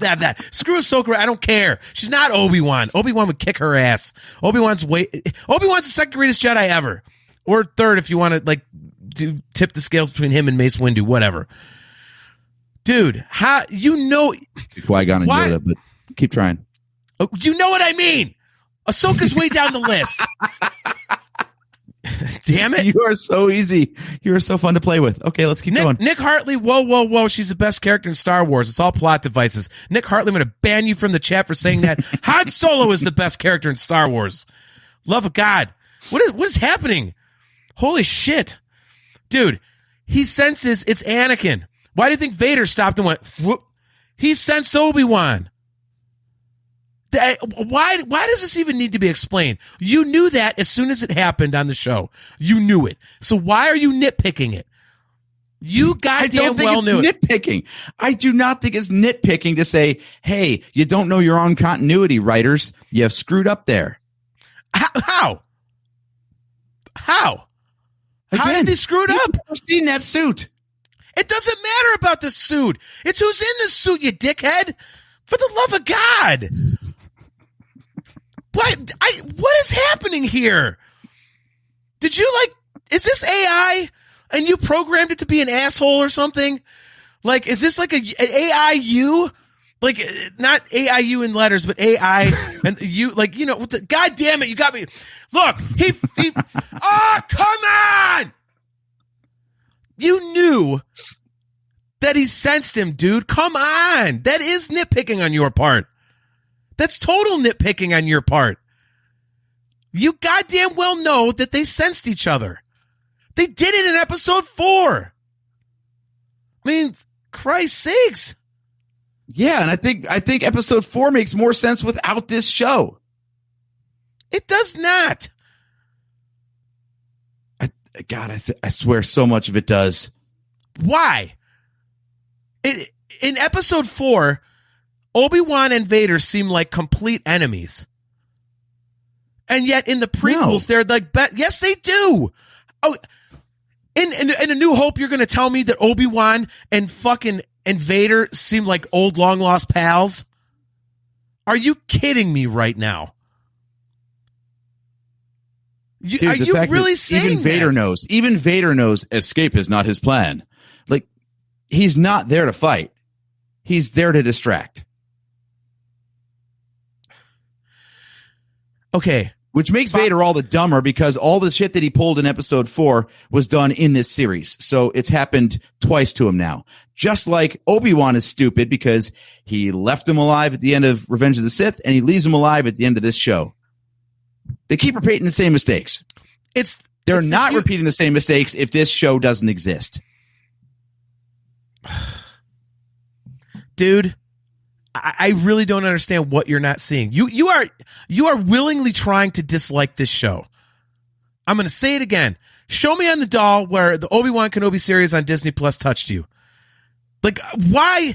that. Screw Ahsoka. I don't care. She's not Obi-Wan. Obi-Wan would kick her ass. Obi-Wan's the second greatest Jedi ever. Or third if you want to like tip the scales between him and Mace Windu, whatever. Dude, how Qui-Gon and Yoda, but keep trying. You know what I mean? Ahsoka's way down the list. Damn it. You are so easy. You are so fun to play with. Okay, let's keep going. Nick Hartley, whoa. She's the best character in Star Wars. It's all plot devices. Nick Hartley, I'm going to ban you from the chat for saying that. Han Solo is the best character in Star Wars. Love of God. What is happening? Holy shit. Dude, he senses it's Anakin. Why do you think Vader stopped and went, whoop? He sensed Obi-Wan. Why does this even need to be explained? You knew that as soon as it happened on the show. You knew it. So why are you nitpicking it? You goddamn well knew it. Nitpicking. I do not think it's nitpicking to say, hey, you don't know your own continuity, writers. You have screwed up there. How? How did they screw it up? I've seen that suit. It doesn't matter about the suit. It's who's in the suit, you dickhead. For the love of God. What is happening here? Did you is this AI and you programmed it to be an asshole or something? Like, is this like an AIU? Like, not AIU in letters, but AI and you, God damn it, you got me. Look, he oh, come on! You knew that he sensed him, dude. Come on. That is nitpicking on your part. That's total nitpicking on your part. You goddamn well know that they sensed each other. They did it in episode 4. I mean, Christ's sakes. Yeah, and I think episode 4 makes more sense without this show. It does not. I swear so much of it does. Why? In episode 4, Obi-Wan and Vader seem like complete enemies. And yet in the prequels, they're like, yes, they do. Oh, in A New Hope, you're going to tell me that Obi-Wan and Vader seem like old long lost pals? Are you kidding me right now? Dude, are you really saying even Vader that? knows? Even Vader knows escape is not his plan. Like, he's not there to fight. He's there to distract. Okay. Which makes Vader all the dumber because all the shit that he pulled in episode 4 was done in this series. So it's happened twice to him now. Just like Obi-Wan is stupid because he left him alive at the end of Revenge of the Sith and he leaves him alive at the end of this show. They keep repeating the same mistakes. They're not repeating the same mistakes if this show doesn't exist. Dude, I really don't understand what you're not seeing. You are willingly trying to dislike this show. I'm going to say it again. Show me on the doll where the Obi-Wan Kenobi series on Disney Plus touched you. Like, why?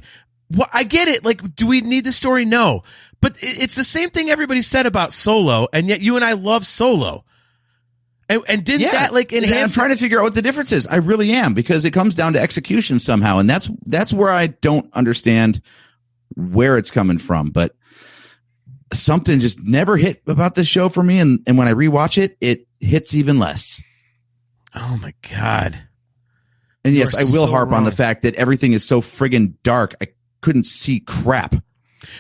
I get it. Like, do we need the story? No. But it's the same thing everybody said about Solo, and yet you and I love Solo. And didn't that enhance? I'm trying to figure out what the difference is. I really am, because it comes down to execution somehow, and that's where I don't understand where it's coming from. But something just never hit about this show for me, and when I rewatch it, it hits even less. Oh my God. And yes, I will harp on the fact that everything is so friggin' dark. I couldn't see crap.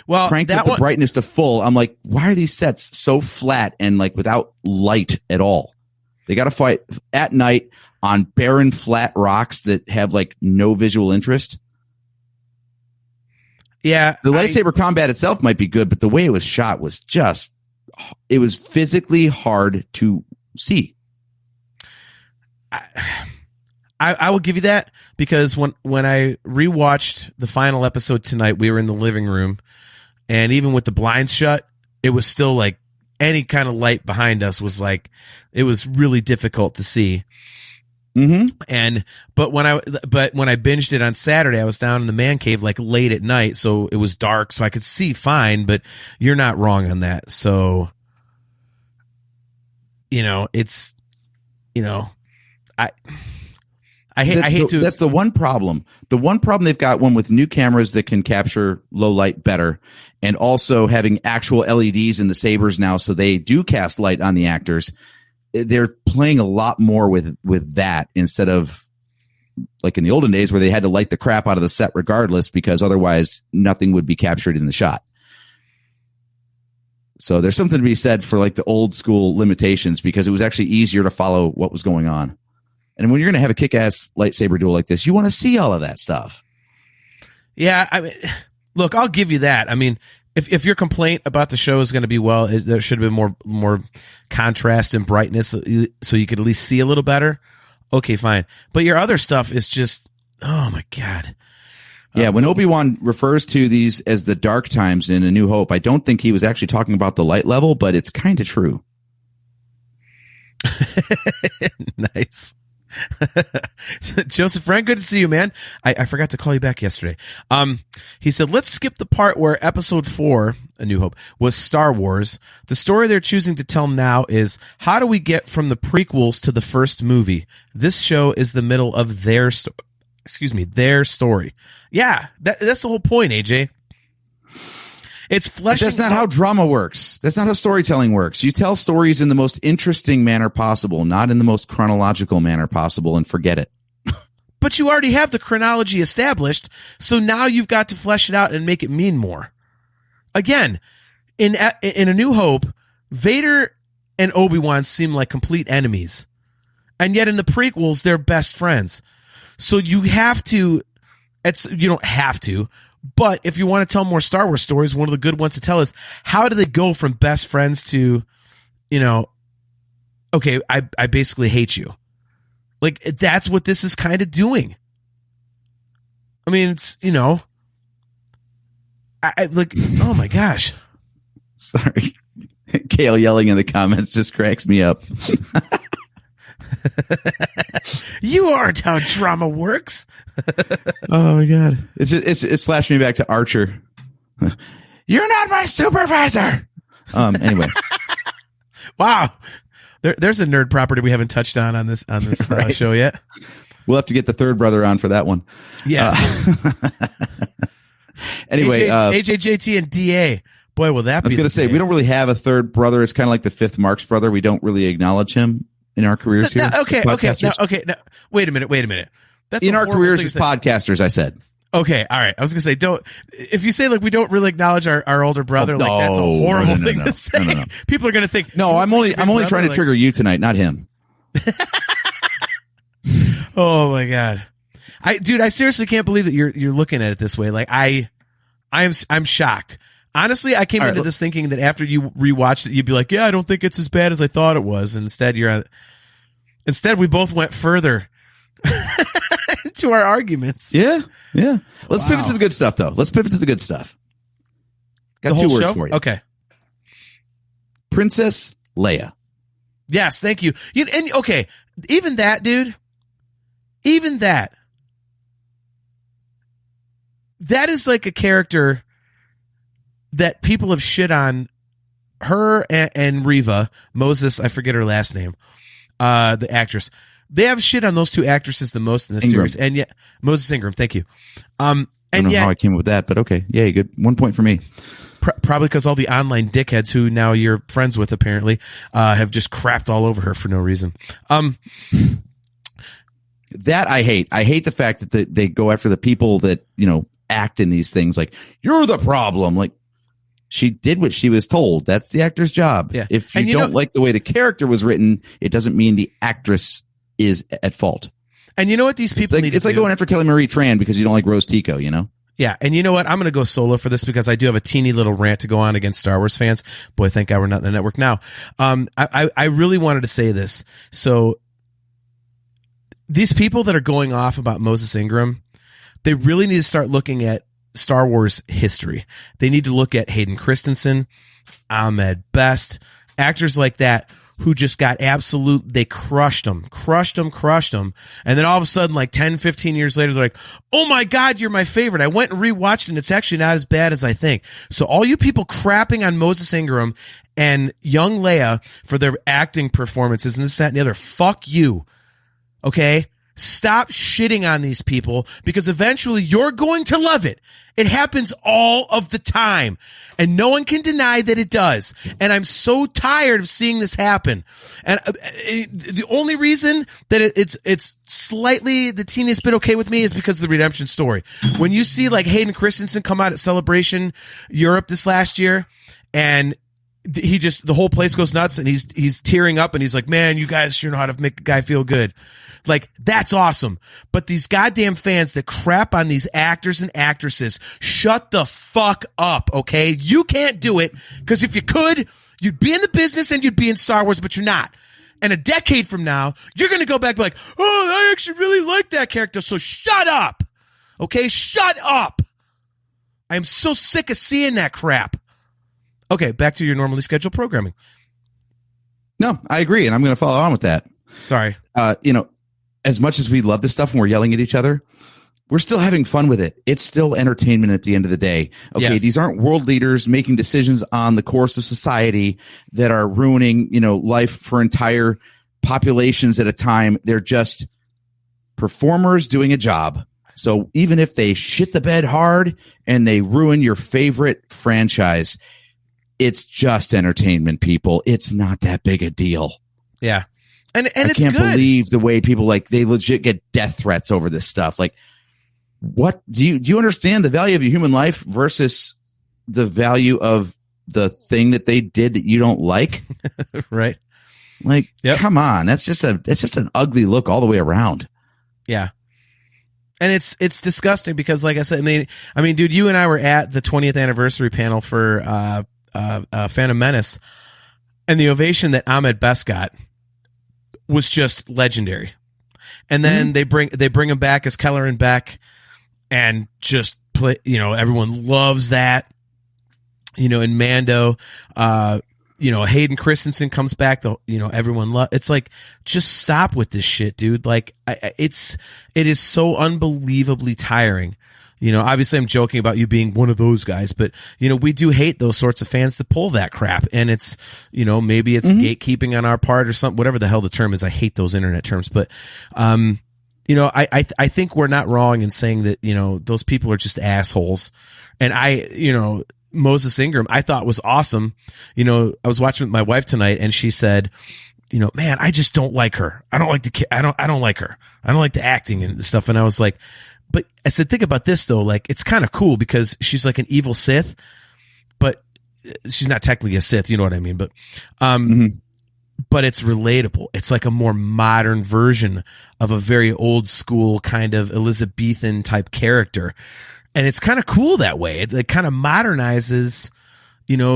Well, cranked up the brightness to full. I'm like, why are these sets so flat and like without light at all? They got to fight at night on barren flat rocks that have like no visual interest. Yeah. The lightsaber combat itself might be good, but the way it was shot was it was physically hard to see. I will give you that, because when I rewatched the final episode tonight, we were in the living room, and even with the blinds shut, it was still like any kind of light behind us was like, it was really difficult to see. Mm-hmm. But when I binged it on Saturday, I was down in the man cave like late at night, so it was dark, so I could see fine. But you're not wrong on that. So, it's, I hate to. That's the one problem. The one problem they've got, one with new cameras that can capture low light better, and also having actual LEDs in the sabers now, so they do cast light on the actors. They're playing a lot more with that instead of like in the olden days where they had to light the crap out of the set regardless, because otherwise nothing would be captured in the shot. So there's something to be said for like the old school limitations, because it was actually easier to follow what was going on. And when you're going to have a kick-ass lightsaber duel like this, you want to see all of that stuff. Yeah, I mean, look, I'll give you that. I mean, if your complaint about the show is going to be, well, there should have been more contrast and brightness so you could at least see a little better. Okay, fine. But your other stuff is just, oh my God. Yeah, when Obi-Wan refers to these as the dark times in A New Hope, I don't think he was actually talking about the light level, but it's kind of true. Nice. Joseph Frank, good to see you, man. I forgot to call you back yesterday. He said, let's skip the part where episode 4, A New Hope, was Star Wars. The story they're choosing to tell now is, how do we get from the prequels to the first movie? This show is the middle of their story. Yeah, that's the whole point, AJ. It's fleshing. That's not how drama works. That's not how storytelling works. You tell stories in the most interesting manner possible, not in the most chronological manner possible, and forget it. But you already have the chronology established, so now you've got to flesh it out and make it mean more. Again, in A New Hope, Vader and Obi-Wan seem like complete enemies, and yet in the prequels, they're best friends. So you have to. You don't have to, but if you want to tell more Star Wars stories, one of the good ones to tell is, how do they go from best friends to, okay, I basically hate you. Like, that's what this is kind of doing. I mean, it's, like, oh my gosh. Sorry. Kale yelling in the comments just cracks me up. You aren't how drama works. Oh my God. It's flashed me back to Archer. You're not my supervisor. Anyway. Wow. There's a nerd property we haven't touched on this right. Show yet. We'll have to get the third brother on for that one. Yes. Anyway, AJJT and DA. Boy, will that be. I was going to say, we don't really have a third brother. It's kind of like the fifth Marx brother. We don't really acknowledge him in our careers here. Okay. Now, wait a minute. That's in our careers as podcasters, I said. Okay, all right. I was gonna say, if you say like we don't really acknowledge our older brother, that's a horrible thing to say. No. People are gonna think. No, I'm only trying to trigger you tonight, not him. Oh my God, I seriously can't believe that you're looking at it this way. Like I'm shocked. Honestly, I came into this thinking that after you rewatched it, you'd be like, yeah, I don't think it's as bad as I thought it was. And instead we both went further into our arguments. Yeah. Let's pivot to the good stuff, though. Got two words for you. Okay. Princess Leia. Yes, thank you. And okay, even that, dude. Even that is like a character that people have shit on her and Reva Moses. I forget her last name. The actress. They have shit on those two actresses the most in this series, and yet Moses Ingram. Thank you. And I don't know how I came up with that, but okay, yeah, good. 1 point for me. Probably because all the online dickheads who now you're friends with apparently have just crapped all over her for no reason. That I hate. I hate the fact that they go after the people that act in these things. Like, you're the problem. Like, she did what she was told. That's the actor's job. Yeah. If you don't like the way the character was written, it doesn't mean the actress is at fault. And you know what these people need to do? It's like going after Kelly Marie Tran because you don't like Rose Tico, Yeah, and you know what? I'm going to go solo for this because I do have a teeny little rant to go on against Star Wars fans. Boy, thank God we're not in the network now. I really wanted to say this. So these people that are going off about Moses Ingram, they really need to start looking at Star Wars history. They need to look at Hayden Christensen, Ahmed Best, actors like that who just got they crushed them. And then all of a sudden, like 10, 15 years later, they're like, oh my God, you're my favorite. I went and rewatched it and it's actually not as bad as I think. So all you people crapping on Moses Ingram and young Leia for their acting performances and this, that, and the other, fuck you. Okay? Stop shitting on these people because eventually you're going to love it. It happens all of the time and no one can deny that it does. And I'm so tired of seeing this happen. And the only reason that it's slightly the teeniest bit okay with me is because of the redemption story. When you see like Hayden Christensen come out at Celebration Europe this last year and he just, the whole place goes nuts, and he's tearing up, and he's like, man, you guys sure know how to make a guy feel good. Like, that's awesome. But these goddamn fans that crap on these actors and actresses, shut the fuck up, okay? You can't do it, because if you could, you'd be in the business and you'd be in Star Wars, but you're not. And a decade from now, you're going to go back and be like, oh, I actually really like that character, so shut up. Okay? Shut up. I am so sick of seeing that crap. Okay, back to your normally scheduled programming. No, I agree, and I'm going to follow on with that. Sorry. As much as we love this stuff and we're yelling at each other, we're still having fun with it. It's still entertainment at the end of the day. Okay, Yes. These aren't world leaders making decisions on the course of society that are ruining, life for entire populations at a time. They're just performers doing a job. So even if they shit the bed hard and they ruin your favorite franchise, it's just entertainment, people. It's not that big a deal. Yeah. And I it's can't good. believe the way people they legit get death threats over this stuff. Like, what do you understand the value of a human life versus the value of the thing that they did that you don't like? Right. Like, Yep. Come on. That's just an ugly look all the way around. Yeah. And it's disgusting because, like I said, I mean, dude, you and I were at the 20th anniversary panel for Phantom Menace, and the ovation that Ahmed Best got was just legendary. And then they bring him back as Kelleran Beck, and just play. Everyone loves that. In Mando, Hayden Christensen comes back. Everyone it's like, just stop with this shit, dude. Like, it is so unbelievably tiring. Obviously I'm joking about you being one of those guys, but we do hate those sorts of fans that pull that crap. And it's, maybe it's gatekeeping on our part or something, whatever the hell the term is. I hate those internet terms, but, I think we're not wrong in saying that, those people are just assholes. And Moses Ingram, I thought was awesome. I was watching with my wife tonight, and she said, man, I just don't like her. I don't like I don't like her. I don't like the acting and stuff. And I was like, but I said, think about this though. Like, it's kind of cool because she's like an evil Sith, but she's not technically a Sith. You know what I mean? But, but it's relatable. It's like a more modern version of a very old school kind of Elizabethan type character. And it's kind of cool that way. It kind of modernizes,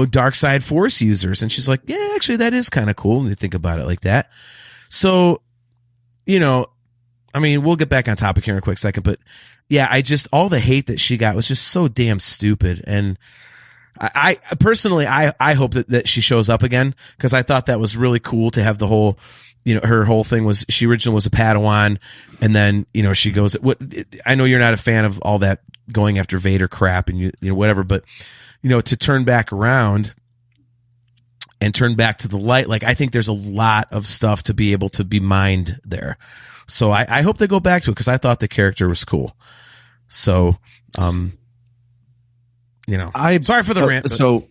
dark side Force users. And she's like, yeah, actually that is kind of cool when you think about it like that. So, we'll get back on topic here in a quick second, but yeah, all the hate that she got was just so damn stupid. And I personally, I hope that she shows up again, because I thought that was really cool to have the whole, her whole thing was, she originally was a Padawan, and then, she goes, I know you're not a fan of all that going after Vader crap and whatever, but, to turn back around and turn back to the light, like, I think there's a lot of stuff to be able to be mined there. So I hope they go back to it, because I thought the character was cool. So, sorry for the rant. But. So,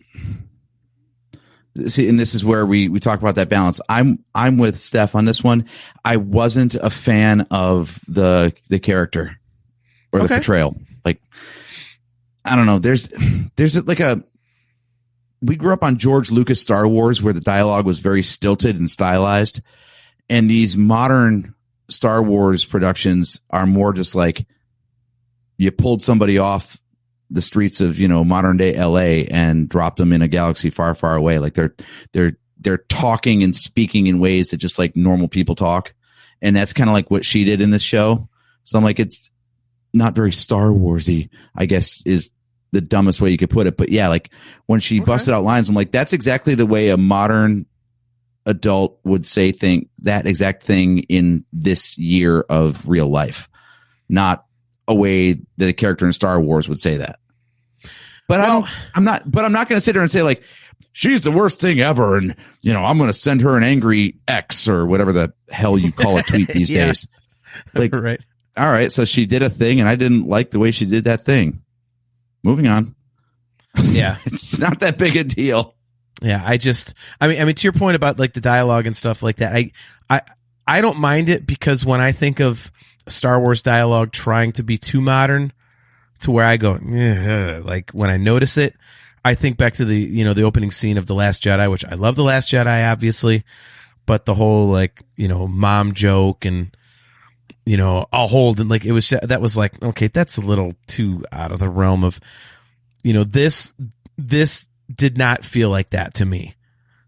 see, and this is where we talk about that balance. I'm with Steph on this one. I wasn't a fan of the character or the portrayal. Like, I don't know. There's like we grew up on George Lucas Star Wars, where the dialogue was very stilted and stylized, and these modern Star Wars productions are more just like, you pulled somebody off the streets of, modern day LA and dropped them in a galaxy far, far away. Like, they're talking and speaking in ways that just like normal people talk. And that's kind of like what she did in this show. So I'm like, it's not very Star Warsy, I guess, is the dumbest way you could put it. But yeah, like, when she busted out lines, I'm like, that's exactly the way a modern adult would say that exact thing in this year of real life, not a way that a character in Star Wars would say that. But I'm not going to sit there and say, like, she's the worst thing ever, and I'm going to send her an angry X or whatever the hell you call a tweet these days. Like, right. All right, so she did a thing, and I didn't like the way she did that thing. Moving on. Yeah. It's not that big a deal. Yeah, I mean, to your point about like the dialogue and stuff like that, I don't mind it, because when I think of Star Wars dialogue trying to be too modern, to where I go, like, when I notice it, I think back to the opening scene of The Last Jedi, which I love The Last Jedi, obviously, but the whole like, mom joke and, I'll hold, and like, that was like, okay, that's a little too out of the realm of, this did not feel like that to me.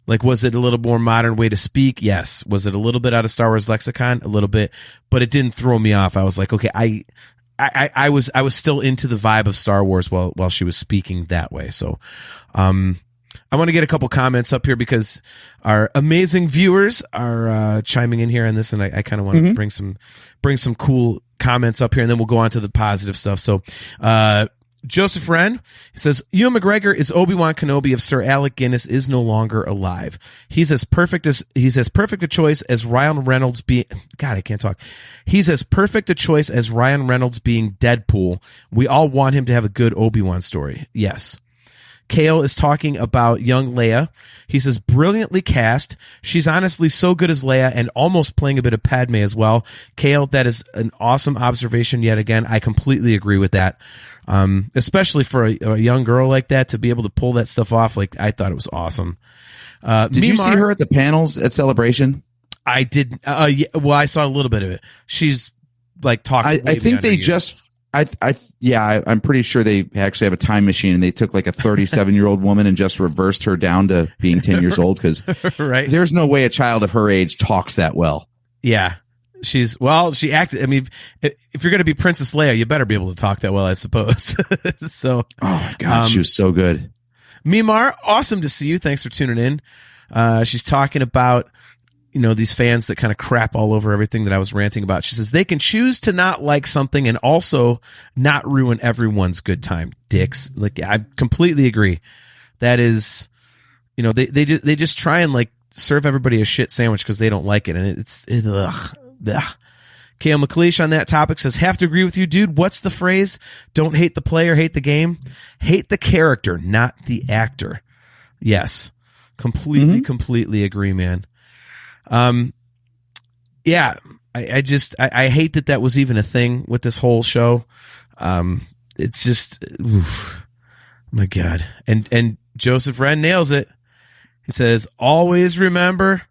Like, was it a little more modern way to speak? Yes. Was it a little bit out of Star Wars lexicon? A little bit, but it didn't throw me off. I was like, okay, I was still into the vibe of Star Wars while she was speaking that way. So, I want to get a couple comments up here because our amazing viewers are chiming in here on this, and I kind of want to bring some cool comments up here, and then we'll go on to the positive stuff. So, Joseph Wren says, Ewan McGregor is Obi-Wan Kenobi if Sir Alec Guinness is no longer alive. He's as perfect a choice as Ryan Reynolds being, God, I can't talk. He's as perfect a choice as Ryan Reynolds being Deadpool. We all want him to have a good Obi-Wan story. Yes. Kale is talking about young Leia. He says, brilliantly cast. She's honestly so good as Leia and almost playing a bit of Padme as well. Kale, that is an awesome observation yet again. I completely agree with that. Especially for a young girl like that to be able to pull that stuff off. Like, I thought it was awesome. Did you see her at the panels at Celebration? I did. Yeah, well, I saw a little bit of it. She's like talking. I think they just, I'm pretty sure they actually have a time machine and they took like a 37-year-old woman and just reversed her down to being 10 years old. Cause right. There's no way a child of her age talks that well. Yeah. She acted. I mean, if you're going to be Princess Leia, you better be able to talk that well, I suppose. So, oh my God, she was so good. Mimar, awesome to see you. Thanks for tuning in. She's talking about, these fans that kind of crap all over everything that I was ranting about. She says they can choose to not like something and also not ruin everyone's good time. Dicks. Like, I completely agree. That is, they just try and like serve everybody a shit sandwich because they don't like it, and it's ugh. Ugh. Kale McLeish on that topic says, have to agree with you, dude. What's the phrase? Don't hate the player, hate the game. Hate the character, not the actor. Yes. Completely agree, man. Yeah, I hate that was even a thing with this whole show. It's just, oof, my God. And Joseph Wren nails it. He says, always remember.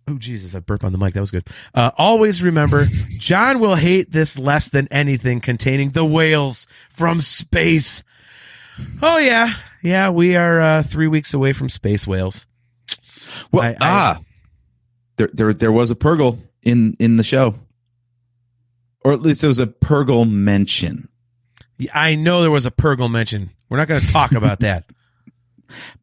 Oh, Jesus, I burped on the mic. That was good. Always remember, John will hate this less than anything containing the whales from space. Oh, yeah. Yeah, we are 3 weeks away from space whales. Well, there was a Purgle in the show. Or at least there was a Purgle mention. I know there was a Purgle mention. We're not going to talk about that.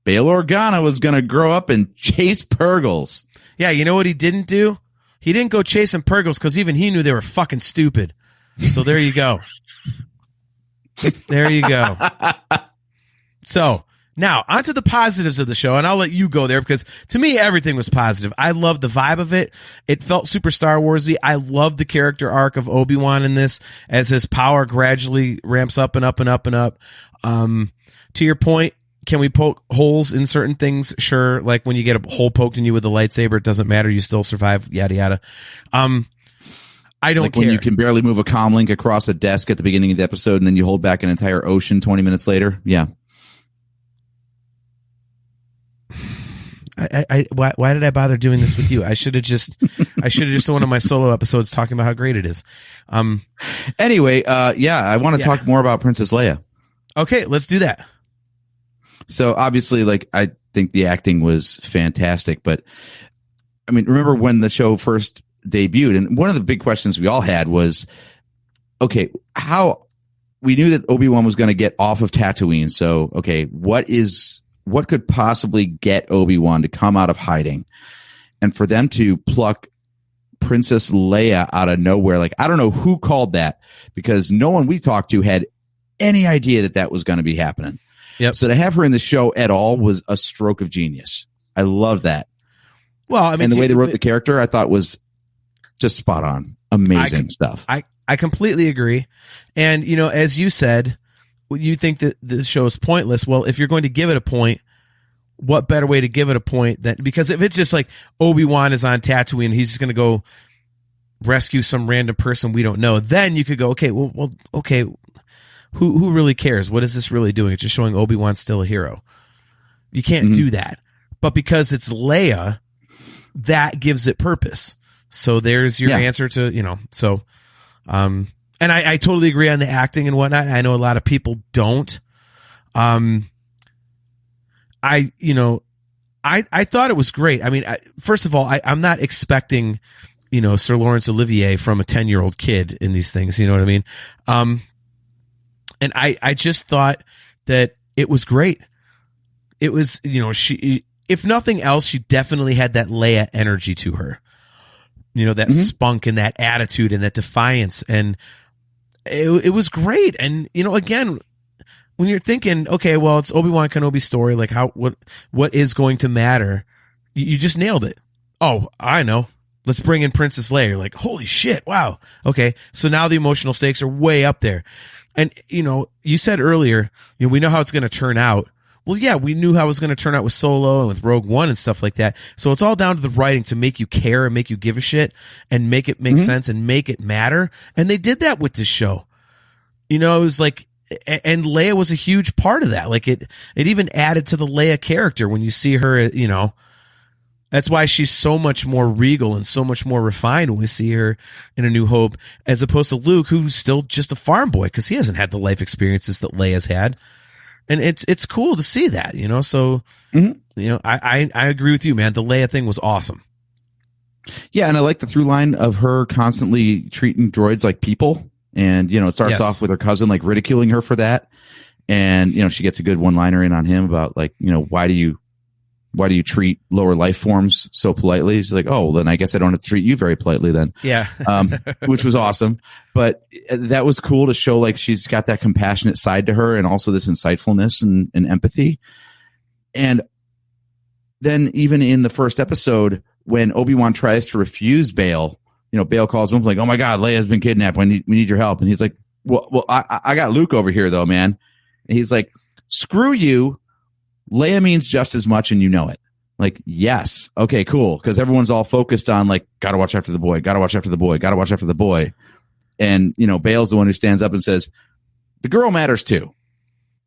Bail Organa was going to grow up and chase Purgles. Yeah, you know what he didn't do? He didn't go chasing Purgles because even he knew they were fucking stupid. So there you go. There you go. So now onto the positives of the show, and I'll let you go there because to me everything was positive. I loved the vibe of it. It felt super Star Warsy. I loved the character arc of Obi-Wan in this as his power gradually ramps up and up and up and up. To your point, can we poke holes in certain things? Sure. Like when you get a hole poked in you with a lightsaber, it doesn't matter. You still survive, yada, yada. I don't care. When you can barely move a comm link across a desk at the beginning of the episode and then you hold back an entire ocean 20 minutes later. Yeah. Why did I bother doing this with you? I should have just done one of my solo episodes talking about how great it is. Anyway, I want to talk more about Princess Leia. Okay, let's do that. So obviously, like, I think the acting was fantastic, but I mean, remember when the show first debuted, and one of the big questions we all had was, okay, how we knew that Obi-Wan was going to get off of Tatooine. So, okay, what could possibly get Obi-Wan to come out of hiding? And for them to pluck Princess Leia out of nowhere, like, I don't know who called that, because no one we talked to had any idea that was going to be happening. Yep. So to have her in the show at all was a stroke of genius. I love that. Well, I mean, and the way they wrote the character, I thought was just spot on. Amazing stuff. I completely agree. And, as you said, you think that this show is pointless. Well, if you're going to give it a point, what better way to give it a point than, because if it's just like Obi-Wan is on Tatooine and he's just going to go rescue some random person we don't know, then you could go, okay, who really cares? What is this really doing? It's just showing Obi-Wan's still a hero. You can't do that. But because it's Leia, that gives it purpose. So there's your answer to, so, and I totally agree on the acting and whatnot. I know a lot of people don't. I thought it was great. I mean, first of all, I'm not expecting, Sir Laurence Olivier from a 10-year-old kid in these things. You know what I mean? And I just thought that it was great. It was, she, if nothing else, she definitely had that Leia energy to her. That spunk and that attitude and that defiance. And it was great. And, again, when you're thinking, okay, well, it's Obi-Wan Kenobi's story, like what is going to matter? You just nailed it. Oh, I know. Let's bring in Princess Leia. You're like, holy shit. Wow. Okay. So now the emotional stakes are way up there. And, you said earlier, we know how it's going to turn out. Well, yeah, we knew how it was going to turn out with Solo and with Rogue One and stuff like that. So it's all down to the writing to make you care and make you give a shit and make it make sense and make it matter. And they did that with this show. It was like, and Leia was a huge part of that. Like it even added to the Leia character when you see her, that's why she's so much more regal and so much more refined when we see her in A New Hope, as opposed to Luke, who's still just a farm boy because he hasn't had the life experiences that Leia's had. And it's cool to see that, so, I agree with you, man. The Leia thing was awesome. Yeah. And I like the through line of her constantly treating droids like people. And, it starts off with her cousin, like ridiculing her for that. And, she gets a good one liner in on him about like, why do you treat lower life forms so politely? She's like, oh, then I guess I don't have to treat you very politely then. Yeah. Which was awesome. But that was cool to show like she's got that compassionate side to her and also this insightfulness and empathy. And then even in the first episode, when Obi-Wan tries to refuse Bail, Bail calls him like, oh my God, Leia's been kidnapped. We need your help. And he's like, well, I got Luke over here though, man. And he's like, screw you. Leia means just as much, and you know it. Like, yes. Okay, cool. Because everyone's all focused on, like, gotta watch after the boy, gotta watch after the boy, gotta watch after the boy. And, Bail's the one who stands up and says, the girl matters too,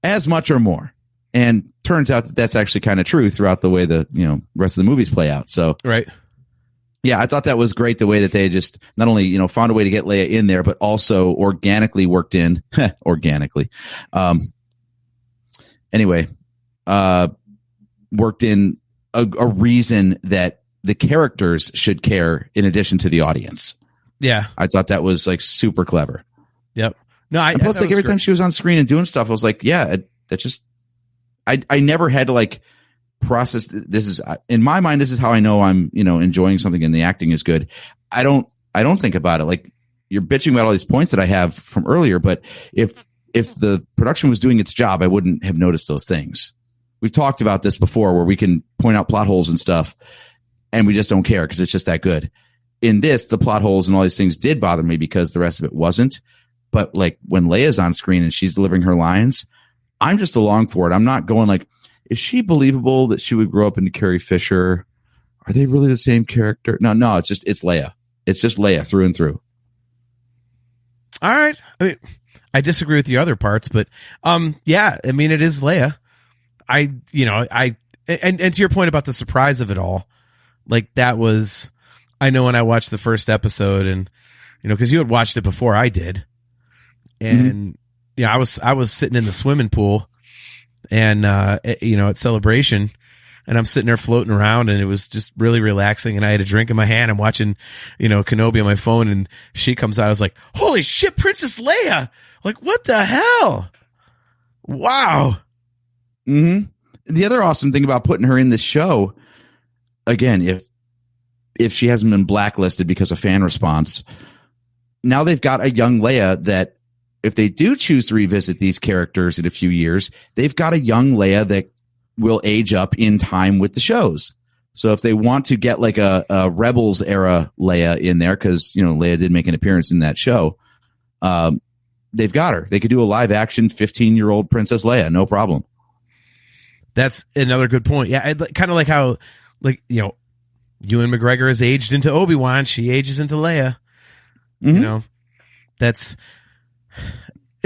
as much or more. And turns out that that's actually kind of true throughout the way the, rest of the movies play out. So, right. Yeah, I thought that was great the way that they just not only, found a way to get Leia in there, but also organically worked in, organically. Anyway. Worked in a reason that the characters should care in addition to the audience. Yeah. I thought that was like super clever. Yep. No, and plus like every time she was on screen and doing stuff, I was like, yeah, that just, I never had to like process. This is in my mind, this is how I know I'm, enjoying something and the acting is good. I don't think about it. Like you're bitching about all these points that I have from earlier, but if the production was doing its job, I wouldn't have noticed those things. We've talked about this before where we can point out plot holes and stuff and we just don't care because it's just that good. In this, the plot holes and all these things did bother me because the rest of it wasn't. But like when Leia's on screen and she's delivering her lines, I'm just along for it. I'm not going like, is she believable that she would grow up into Carrie Fisher? Are they really the same character? No, it's Leia. It's just Leia through and through. All right. I mean, I disagree with the other parts, but yeah, I mean, it is Leia. And to your point about the surprise of it all, like that was, I know when I watched the first episode and, cause you had watched it before I did. And, I was sitting in the swimming pool and, at Celebration and I'm sitting there floating around and it was just really relaxing. And I had a drink in my hand. I'm watching, Kenobi on my phone and she comes out. I was like, holy shit, Princess Leia. Like, what the hell? Wow. The other awesome thing about putting her in this show, again, if she hasn't been blacklisted because of fan response, now they've got a young Leia that if they do choose to revisit these characters in a few years, they've got a young Leia that will age up in time with the shows. So if they want to get like a Rebels era Leia in there, because, Leia did make an appearance in that show, they've got her. They could do a live action 15-year-old Princess Leia, no problem. That's another good point. Yeah, kind of like how, like, Ewan McGregor has aged into Obi-Wan. She ages into Leia. It's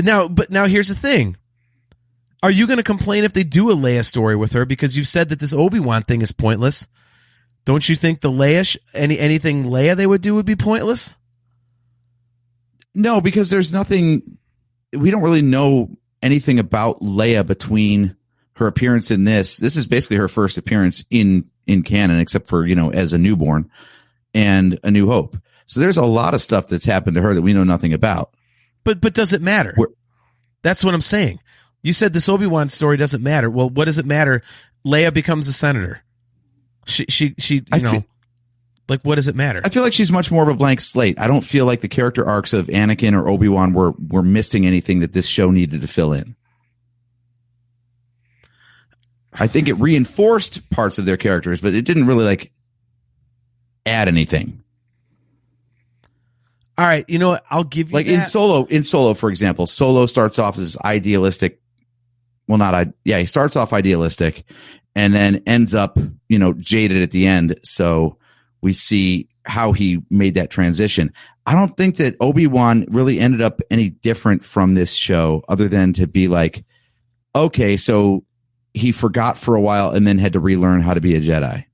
Now here's the thing. Are you going to complain if they do a Leia story with her because you've said that this Obi-Wan thing is pointless? Don't you think the Leia anything Leia they would do would be pointless? No, because there's nothing. We don't really know anything about Leia between her appearance in this. This is basically her first appearance in canon, except for, as a newborn and A New Hope. So there's a lot of stuff that's happened to her that we know nothing about. But does it matter? That's what I'm saying. You said this Obi-Wan story doesn't matter. Well, what does it matter? Leia becomes a senator. What does it matter? I feel like she's much more of a blank slate. I don't feel like the character arcs of Anakin or Obi-Wan were missing anything that this show needed to fill in. I think it reinforced parts of their characters, but it didn't really add anything. All right, you know what? I'll give you that. In Solo, for example, Solo starts off as idealistic. Well, he starts off idealistic and then ends up, jaded at the end. So we see how he made that transition. I don't think that Obi-Wan really ended up any different from this show other than to be like, okay, so he forgot for a while and then had to relearn how to be a Jedi.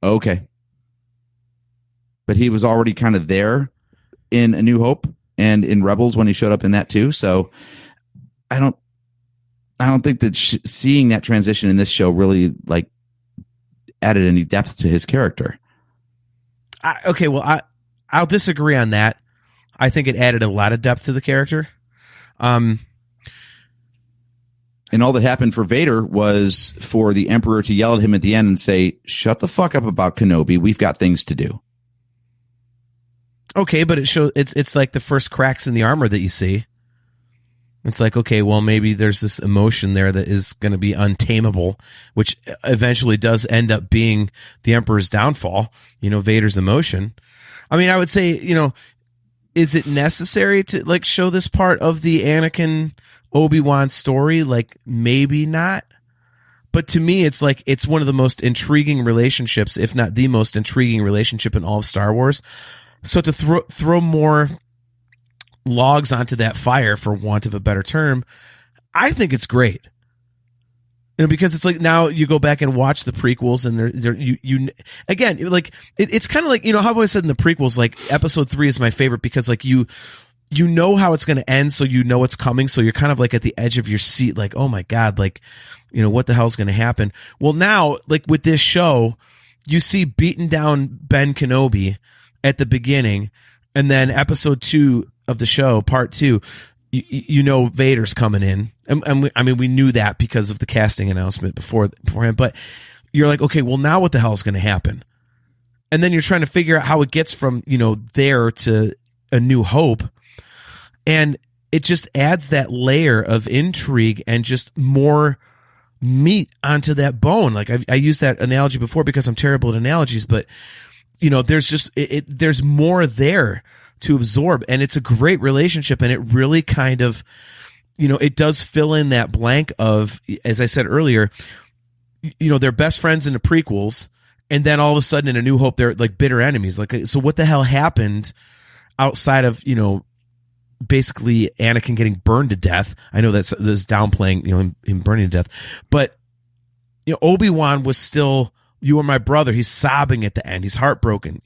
Okay. But he was already kind of there in A New Hope and in Rebels when he showed up in that too. So I don't think that seeing that transition in this show really added any depth to his character. I'll disagree on that. I think it added a lot of depth to the character. And all that happened for Vader was for the Emperor to yell at him at the end and say, "Shut the fuck up about Kenobi. We've got things to do." Okay, but it's like the first cracks in the armor that you see. It's like, okay, well, maybe there's this emotion there that is going to be untamable, which eventually does end up being the Emperor's downfall, Vader's emotion. I mean, I would say, is it necessary to show this part of the Anakin Obi-Wan story? Maybe not. But to me, it's it's one of the most intriguing relationships, if not the most intriguing relationship in all of Star Wars. So to throw more logs onto that fire, for want of a better term, I think it's great. Because it's now you go back and watch the prequels, and it's kind of like, how I've always said in the prequels, episode 3 is my favorite because you know how it's going to end, so you know what's coming, so you're kind of at the edge of your seat, oh my God, what the hell's going to happen? Well, now, with this show, you see beaten down Ben Kenobi at the beginning, and then episode 2 of the show, part 2, Vader's coming in. And we knew that because of the casting announcement beforehand, but you're okay, well, now what the hell is going to happen? And then you're trying to figure out how it gets from, there to A New Hope. And it just adds that layer of intrigue and just more meat onto that bone. I used that analogy before because I'm terrible at analogies, but there's just, there's more there to absorb, and it's a great relationship, and it really kind of, it does fill in that blank of, as I said earlier, they're best friends in the prequels, and then all of a sudden in A New Hope they're bitter enemies. So what the hell happened outside of basically Anakin getting burned to death? I know that's downplaying him burning to death, but Obi-Wan was still, "You are my brother." He's sobbing at the end. He's heartbroken.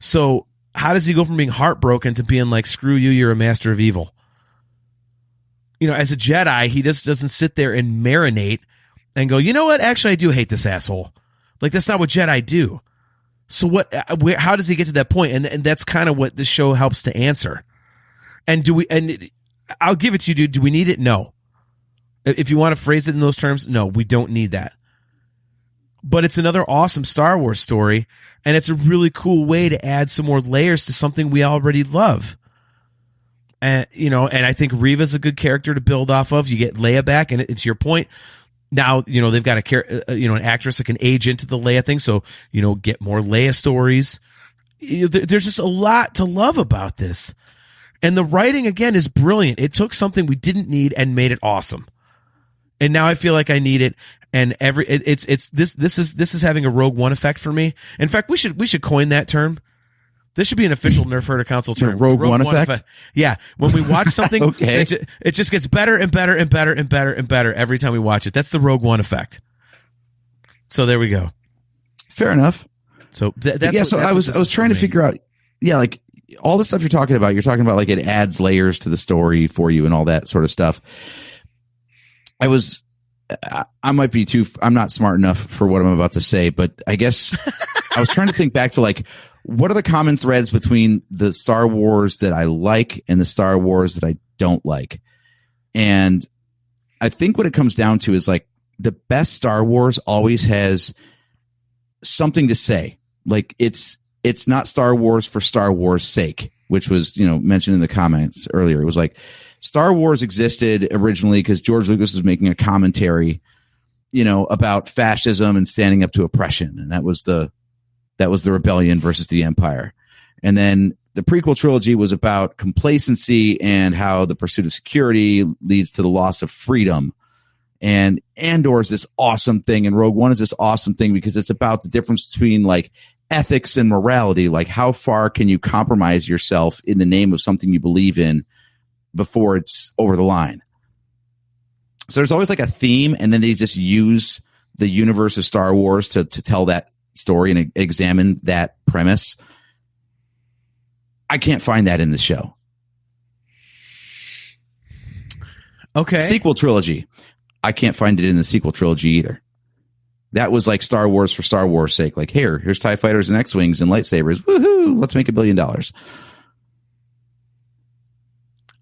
So how does he go from being heartbroken to being "Screw you, you're a master of evil"? As a Jedi, he just doesn't sit there and marinate and go, "You know what? Actually, I do hate this asshole." That's not what Jedi do. So how does he get to that point? And that's kind of what this show helps to answer. And I'll give it to you, dude. Do we need it? No. If you want to phrase it in those terms, no, we don't need that. But it's another awesome Star Wars story, and it's a really cool way to add some more layers to something we already love. And and I think Reva's a good character to build off of. You get Leia back, and it's your point. Now, they've got an actress that can age into the Leia thing, so get more Leia stories. There's just a lot to love about this, and the writing again is brilliant. It took something we didn't need and made it awesome. And now I feel like I need it. And this is having a Rogue One effect for me. In fact, we should coin that term. This should be an official Nerf Herder Council term. Rogue One effect? Yeah. When we watch something, Okay. it just gets better and better and better and better and better every time we watch it. That's the Rogue One effect. So there we go. Fair enough. So I was trying to figure out, like all the stuff you're talking about like it adds layers to the story for you and all that sort of stuff. I might be I'm not smart enough for what I'm about to say, but I guess I was trying to think back to like, what are the common threads between the Star Wars that I like and the Star Wars that I don't like? And I think what it comes down to is like the best Star Wars always has something to say. Like it's not Star Wars for Star Wars' sake, which was, mentioned in the comments earlier. It was like Star Wars existed originally because George Lucas was making a commentary, about fascism and standing up to oppression. And that was the rebellion versus the empire. And then the prequel trilogy was about complacency and how the pursuit of security leads to the loss of freedom. And Andor is this awesome thing. And Rogue One is this awesome thing because it's about the difference between like ethics and morality. Like how far can you compromise yourself in the name of something you believe in before it's over the line? So there's always like a theme, and then they just use the universe of Star Wars to tell that story and examine that premise. I can't find that in the show. Okay. Sequel trilogy. I can't find it in the sequel trilogy either. That was like Star Wars for Star Wars' sake. Like, here's TIE fighters and X-Wings and lightsabers. Woohoo! Let's make $1 billion.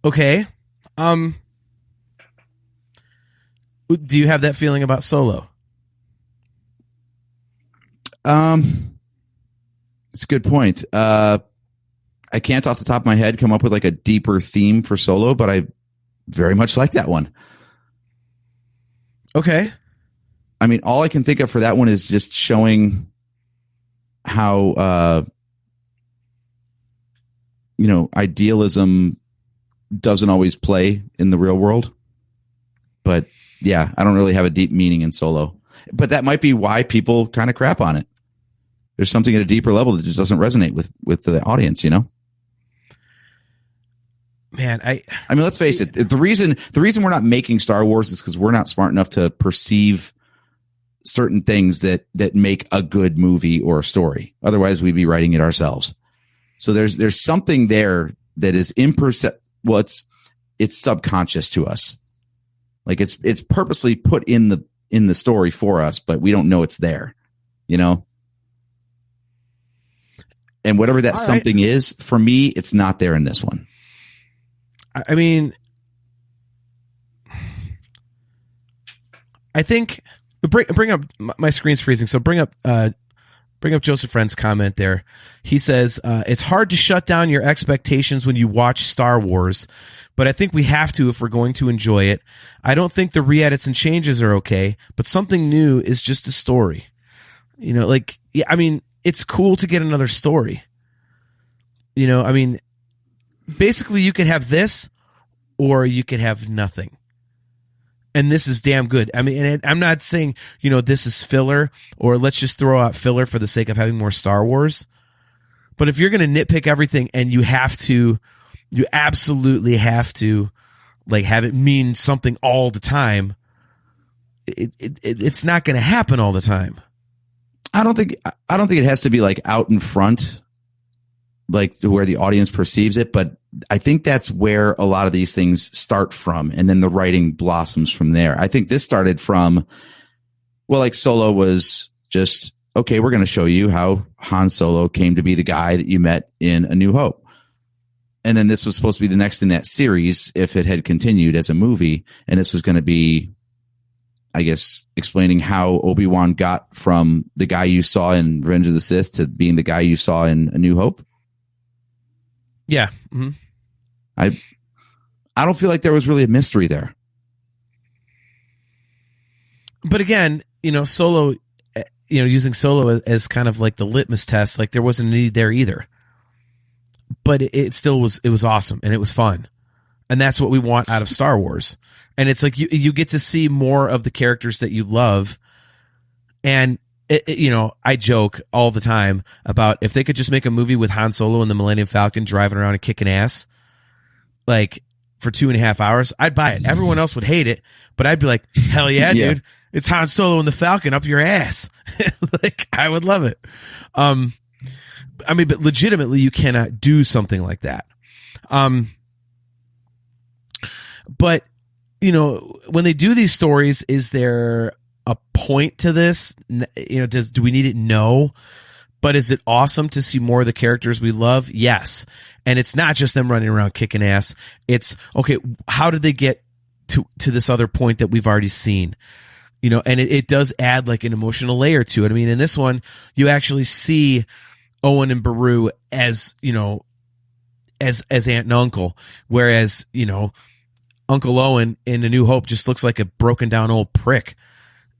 Okay. Do you have that feeling about Solo? It's a good point. I can't off the top of my head come up with like a deeper theme for Solo, but I very much like that one. Okay. I mean, all I can think of for that one is just showing how, idealism doesn't always play in the real world. But yeah, I don't really have a deep meaning in Solo. But that might be why people kind of crap on it. There's something at a deeper level that just doesn't resonate with the audience, Man, I mean, let's face it. The reason we're not making Star Wars is because we're not smart enough to perceive certain things that make a good movie or a story. Otherwise, we'd be writing it ourselves. So there's something there that is imperceptible. Well, it's subconscious to us. Like it's purposely put in the story for us, but we don't know it's there. And whatever that something is, for me, it's not there in this one. I mean, I think bring up my screen's freezing. So bring up Joseph Friend's comment there. He says, it's hard to shut down your expectations when you watch Star Wars, but I think we have to if we're going to enjoy it. I don't think the re-edits and changes are okay, but something new is just a story. Yeah, I mean, it's cool to get another story. I mean, basically you can have this or you can have nothing. And this is damn good. I mean, and I'm not saying, this is filler or let's just throw out filler for the sake of having more Star Wars. But if you're going to nitpick everything and you absolutely have to like have it mean something all the time, it's not going to happen all the time. I don't think it has to be like out in front, like to where the audience perceives it. But I think that's where a lot of these things start from. And then the writing blossoms from there. I think this started from, like Solo was just, okay, we're going to show you how Han Solo came to be the guy that you met in A New Hope. And then this was supposed to be the next in that series if it had continued as a movie. And this was going to be, I guess, explaining how Obi-Wan got from the guy you saw in Revenge of the Sith to being the guy you saw in A New Hope. Yeah. Mm-hmm. I don't feel like there was really a mystery there. But again, Solo, using Solo as kind of like the litmus test, like there wasn't a need there either. But it still was, it was awesome and it was fun. And that's what we want out of Star Wars. And it's like you get to see more of the characters that you love. And I joke all the time about if they could just make a movie with Han Solo and the Millennium Falcon driving around and kicking ass, like for 2.5 hours, I'd buy it. Everyone else would hate it, but I'd be like, hell yeah, dude. It's Han Solo and the Falcon up your ass. Like, I would love it. But legitimately, you cannot do something like that. But, when they do these stories, is there a point to this? Do we need it? No. But is it awesome to see more of the characters we love? Yes. And it's not just them running around kicking ass. It's, okay, how did they get to this other point that we've already seen? And it does add like an emotional layer to it. I mean, in this one, you actually see Owen and Beru as, as aunt and uncle, whereas, Uncle Owen in A New Hope just looks like a broken down old prick.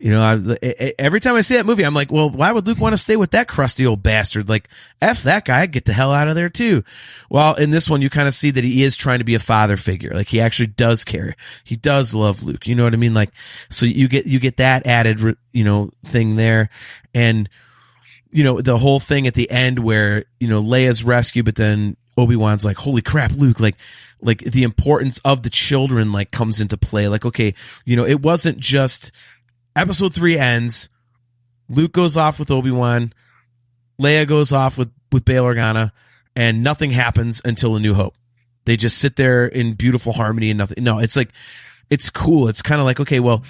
Every time I see that movie, I'm like, well, why would Luke want to stay with that crusty old bastard? Like, F that guy, get the hell out of there too. Well, in this one, you kind of see that he is trying to be a father figure. Like, he actually does care. He does love Luke. You know what I mean? Like, so you get that added, thing there. And, the whole thing at the end where, Leia's rescued, but then Obi-Wan's like, holy crap, Luke, like the importance of the children, like, comes into play. Like, okay, it wasn't just Episode 3 ends, Luke goes off with Obi-Wan, Leia goes off with Bail Organa, and nothing happens until A New Hope. They just sit there in beautiful harmony and nothing. No, it's like, it's cool. It's kind of like, okay, well,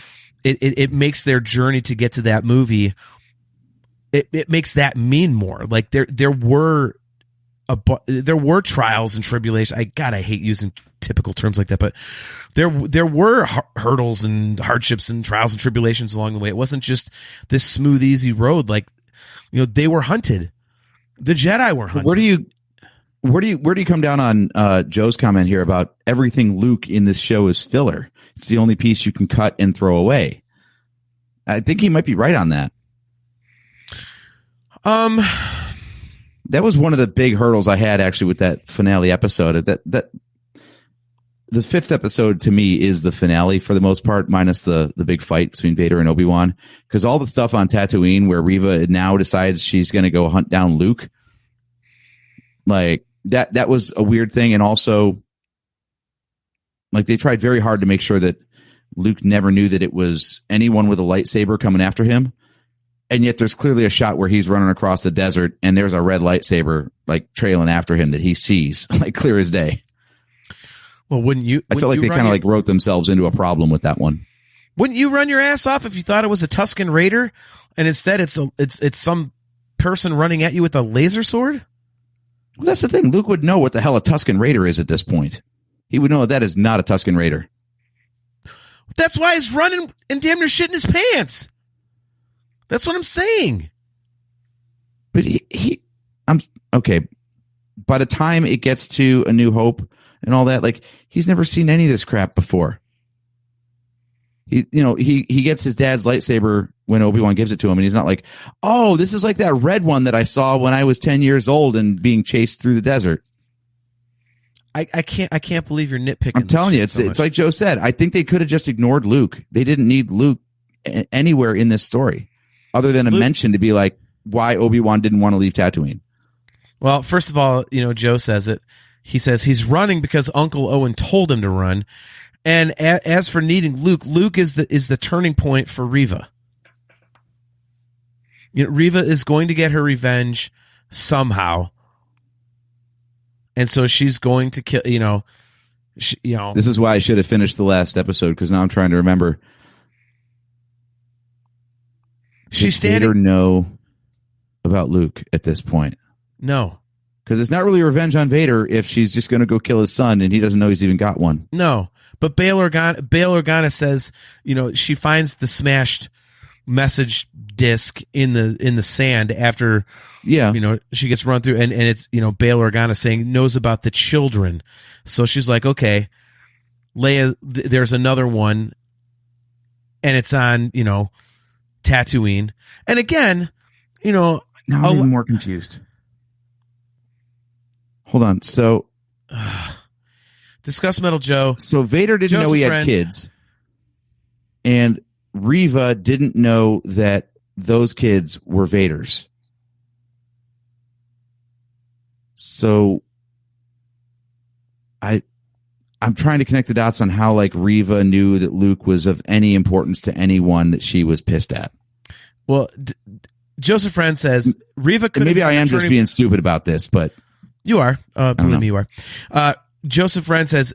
it makes their journey to get to that movie, it makes that mean more. Like, there were trials and tribulations. I hate using typical terms like that, but there were hurdles and hardships and trials and tribulations along the way. It wasn't just this smooth, easy road. Like, they were hunted. The Jedi were hunted. Where do you come down on Joe's comment here about everything Luke in this show is filler? It's the only piece you can cut and throw away. I think he might be right on that. That was one of the big hurdles I had actually with that finale episode. That the 5th episode to me is the finale for the most part, minus the big fight between Vader and Obi-Wan, because all the stuff on Tatooine where Reva now decides she's going to go hunt down Luke, like that was a weird thing. And also, like, they tried very hard to make sure that Luke never knew that it was anyone with a lightsaber coming after him. And yet there's clearly a shot where he's running across the desert and there's a red lightsaber like trailing after him that he sees, like, clear as day. Well, I feel like they kind of like wrote themselves into a problem with that one. Wouldn't you run your ass off if you thought it was a Tusken Raider and instead it's some person running at you with a laser sword? Well, that's the thing. Luke would know what the hell a Tusken Raider is at this point. He would know that is not a Tusken Raider. That's why he's running and damn near shitting his pants. That's what I'm saying. But I'm okay. By the time it gets to A New Hope and all that, like, he's never seen any of this crap before. He gets his dad's lightsaber when Obi-Wan gives it to him, and he's not like, oh, this is like that red one that I saw when I was 10 years old and being chased through the desert. I can't believe you're nitpicking. I'm telling you, it's like Joe said. I think they could have just ignored Luke. They didn't need Luke anywhere in this story, other than a mention to be like why Obi-Wan didn't want to leave Tatooine. Well, first of all, Joe says it. He says he's running because Uncle Owen told him to run. And as for needing Luke, Luke is the turning point for Reva. Reva is going to get her revenge somehow. And so she's going to kill, This is why I should have finished the last episode, because now I'm trying to remember. She's Did Vader know about Luke at this point? No. Because it's not really revenge on Vader if she's just going to go kill his son and he doesn't know he's even got one. No. But Bail Organa says, she finds the smashed message disc in the sand after she gets run through, and it's Bail Organa saying knows about the children. So she's like, okay, Leia, there's another one, and it's on Tatooine. And again, now I'm even more confused. Hold on. So discuss Metal Joe. So Vader didn't know he had kids, and Reva didn't know that those kids were Vader's. So I'm trying to connect the dots on how like Reva knew that Luke was of any importance to anyone that she was pissed at. Well, Joseph Friend says Reva could. Maybe I am just being stupid about this, but you are. Believe me, you are. Joseph Friend says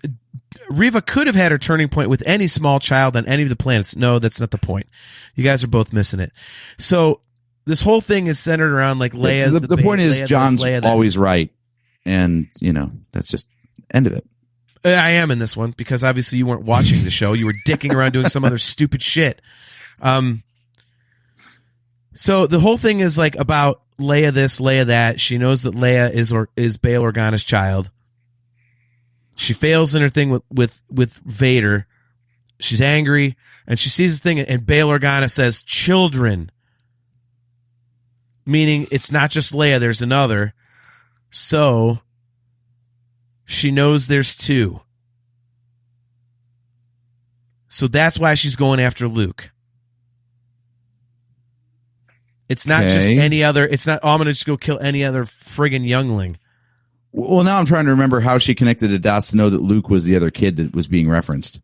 Reva could have had her turning point with any small child on any of the planets. No, that's not the point. You guys are both missing it. So this whole thing is centered around like Leia's. The point is John's always right, and that's just end of it. I am in this one because obviously you weren't watching the show. You were dicking around doing some other stupid shit. So the whole thing is like about Leia this, Leia that. She knows that Leia is Bail Organa's child. She fails in her thing with Vader. She's angry and she sees the thing and Bail Organa says children. Meaning it's not just Leia, there's another. So she knows there's two. So that's why she's going after Luke. It's not just any other. It's not, I'm going to just go kill any other friggin' youngling. Well, now I'm trying to remember how she connected the dots to know that Luke was the other kid that was being referenced.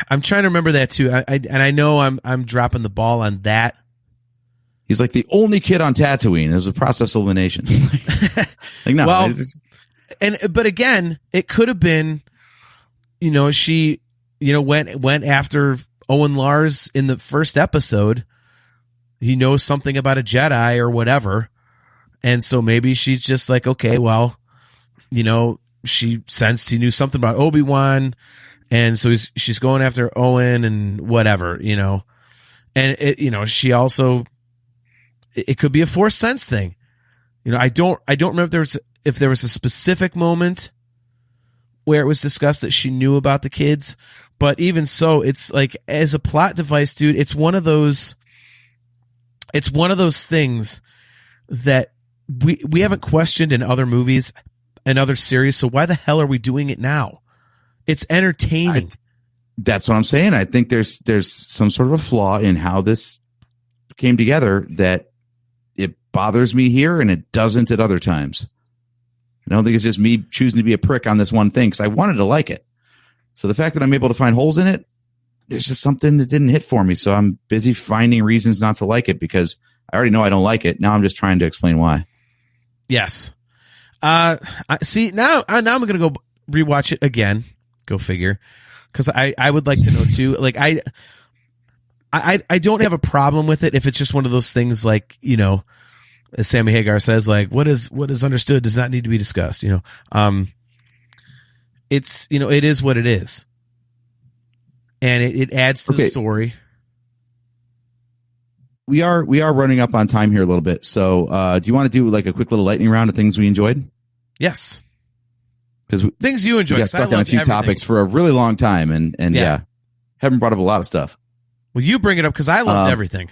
I'm trying to remember that too. I know I'm dropping the ball on that. He's like the only kid on Tatooine. It was a process of elimination. Like, no, well, but again, it could have been, she, went after Owen Lars in the first episode. He knows something about a Jedi or whatever. And so maybe she's just like, okay, well, she sensed he knew something about Obi-Wan. And so she's going after Owen and whatever, and it, she also, it could be a Force sense thing. I don't remember if there was a specific moment where it was discussed that she knew about the kids, but even so, it's like as a plot device, dude, it's one of those things that we haven't questioned in other movies and other series. So why the hell are we doing it now? It's entertaining. That's what I'm saying. I think there's some sort of a flaw in how this came together that it bothers me here and it doesn't at other times. I don't think it's just me choosing to be a prick on this one thing because I wanted to like it. So the fact that I'm able to find holes in it, there's just something that didn't hit for me. So I'm busy finding reasons not to like it because I already know I don't like it. Now I'm just trying to explain why. Yes. See, now I'm going to go rewatch it again. Go figure. Because I would like to know too. Like I don't have a problem with it if it's just one of those things like, as Sammy Hagar says, like what is understood does not need to be discussed. It's it is what it is, and it adds to the story. We are running up on time here a little bit. So do you want to do like a quick little lightning round of things we enjoyed? Yes. Because things you enjoy. We got stuck on a few topics for a really long time, and yeah, haven't brought up a lot of stuff. Well, you bring it up because I loved everything.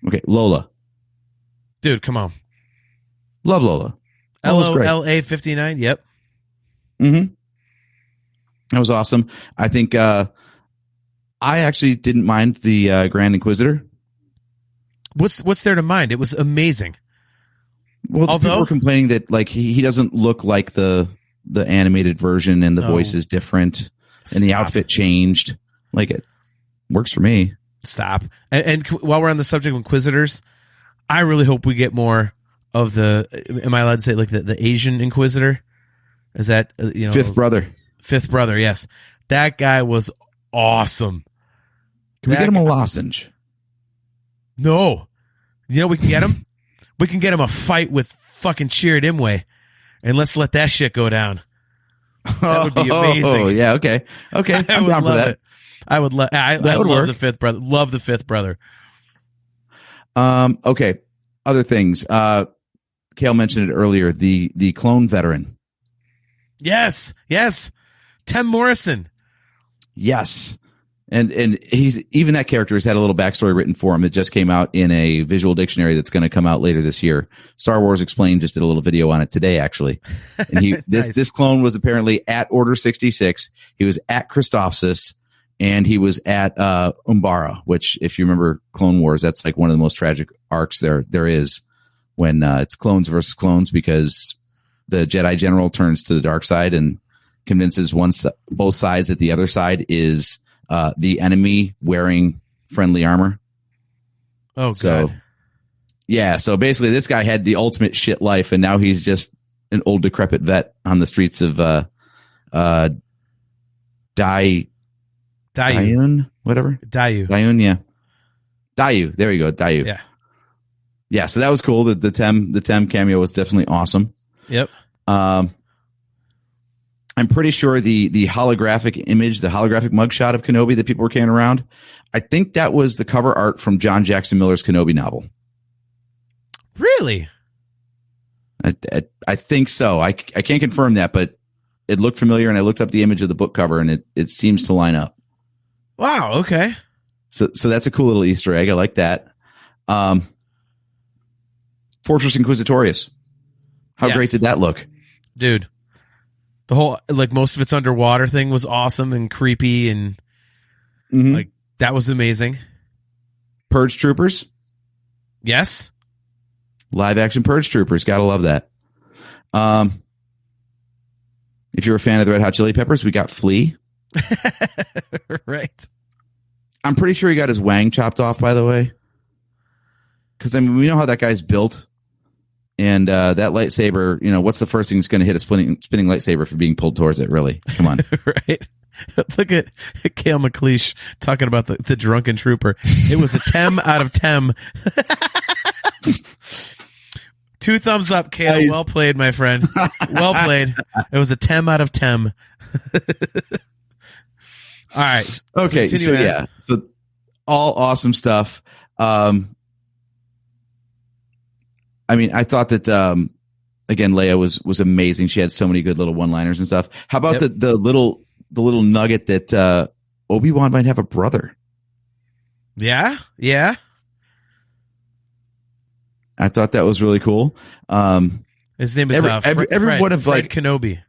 Okay, Lola. Dude, come on. Love Lola. LOLA 59. Yep. Mm-hmm. That was awesome. I think I actually didn't mind the Grand Inquisitor. What's there to mind? It was amazing. Well, people were complaining that like he doesn't look like the animated version, and the voice is different, and the outfit changed. Like it works for me. Stop. And while we're on the subject of Inquisitors, I really hope we get more of the. Am I allowed to say like the Asian Inquisitor? Is that Fifth brother? Fifth brother. Yes, that guy was awesome. Can we get him a lozenge? No. We can get him. We can get him a fight with fucking Chirrut Imwe, and let's let that shit go down. That would be amazing. Oh yeah. Okay. I'm down for that. It. I would love. I love the fifth brother. Love the fifth brother. Okay. Other things. Kale mentioned it earlier. The clone veteran. Yes. Tim Morrison. Yes. And he's even that character has had a little backstory written for him. It just came out in a visual dictionary that's going to come out later this year. Star Wars Explained just did a little video on it today, actually. And this clone was apparently at Order 66. He was at Christophsis, and he was at Umbara, which, if you remember Clone Wars, that's like one of the most tragic arcs there is, when it's clones versus clones, because the Jedi General turns to the dark side and convinces both sides that the other side is the enemy wearing friendly armor. Oh, so God. Yeah, so basically this guy had the ultimate shit life, and now he's just an old decrepit vet on the streets of Dayun, whatever. Dayun, yeah. Dayu, there you go, Dayu. Yeah. Yeah, so that was cool. The Tem cameo was definitely awesome. Yep. I'm pretty sure the holographic image, the holographic mugshot of Kenobi that people were carrying around, I think that was the cover art from John Jackson Miller's Kenobi novel. Really? I think so. I can't confirm that, but it looked familiar, and I looked up the image of the book cover, and it seems to line up. Wow. Okay. So that's a cool little Easter egg. I like that. Fortress Inquisitorius. How Yes. great did that look? Dude. The whole, like, most of its underwater thing was awesome and creepy, and like, that was amazing. Purge Troopers. Yes. Live action Purge Troopers. Gotta love that. If you're a fan of the Red Hot Chili Peppers, we got Flea. Right. I'm pretty sure he got his wang chopped off, by the way. Because, I mean, we know how that guy's built. And that lightsaber, what's the first thing that's going to hit a spinning lightsaber for being pulled towards it, really? Come on. Right. Look at Cale McLeish talking about the drunken trooper. It was a 10 out of 10. 2 thumbs up, Cale. Nice. Well played, my friend. Well played. It was a 10 out of 10. All right. Okay. So, yeah. So all awesome stuff. I mean, I thought that, again, Leia was amazing. She had so many good little one-liners and stuff. How about the little nugget that Obi-Wan might have a brother? Yeah. Yeah. I thought that was really cool. His name is every Fred, one of Fred Kenobi.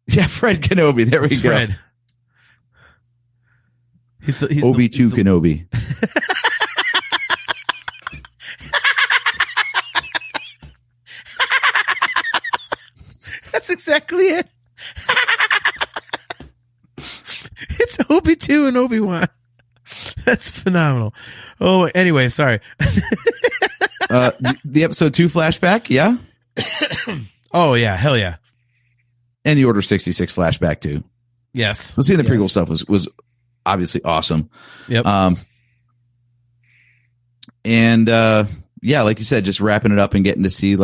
Yeah, Fred Kenobi. There we go. Fred. He's Obi-2 Kenobi. That's exactly it. It's Obi-2 and Obi-Wan. That's phenomenal. Oh, anyway, sorry. The episode 2 flashback, yeah? Oh, yeah. Hell yeah. And the Order 66 flashback, too. Yes. So seeing the prequel stuff was obviously awesome. Yep. And yeah, like you said, just wrapping it up and getting to see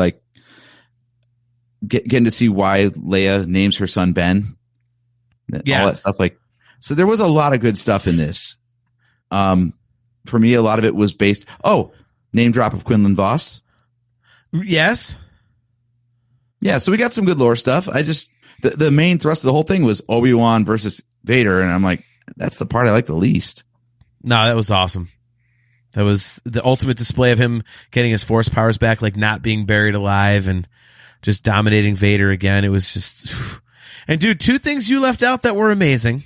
getting to see why Leia names her son Ben. Yeah. All that stuff. So there was a lot of good stuff in this. For me, a lot of it was based. Name drop of Quinlan Vos. Yes. Yeah. So we got some good lore stuff. The main thrust of the whole thing was Obi-Wan versus Vader. And I'm like, that's the part I like the least. No, that was awesome. That was the ultimate display of him getting his force powers back, like not being buried alive and just dominating Vader again. It was just, and dude, 2 things you left out that were amazing.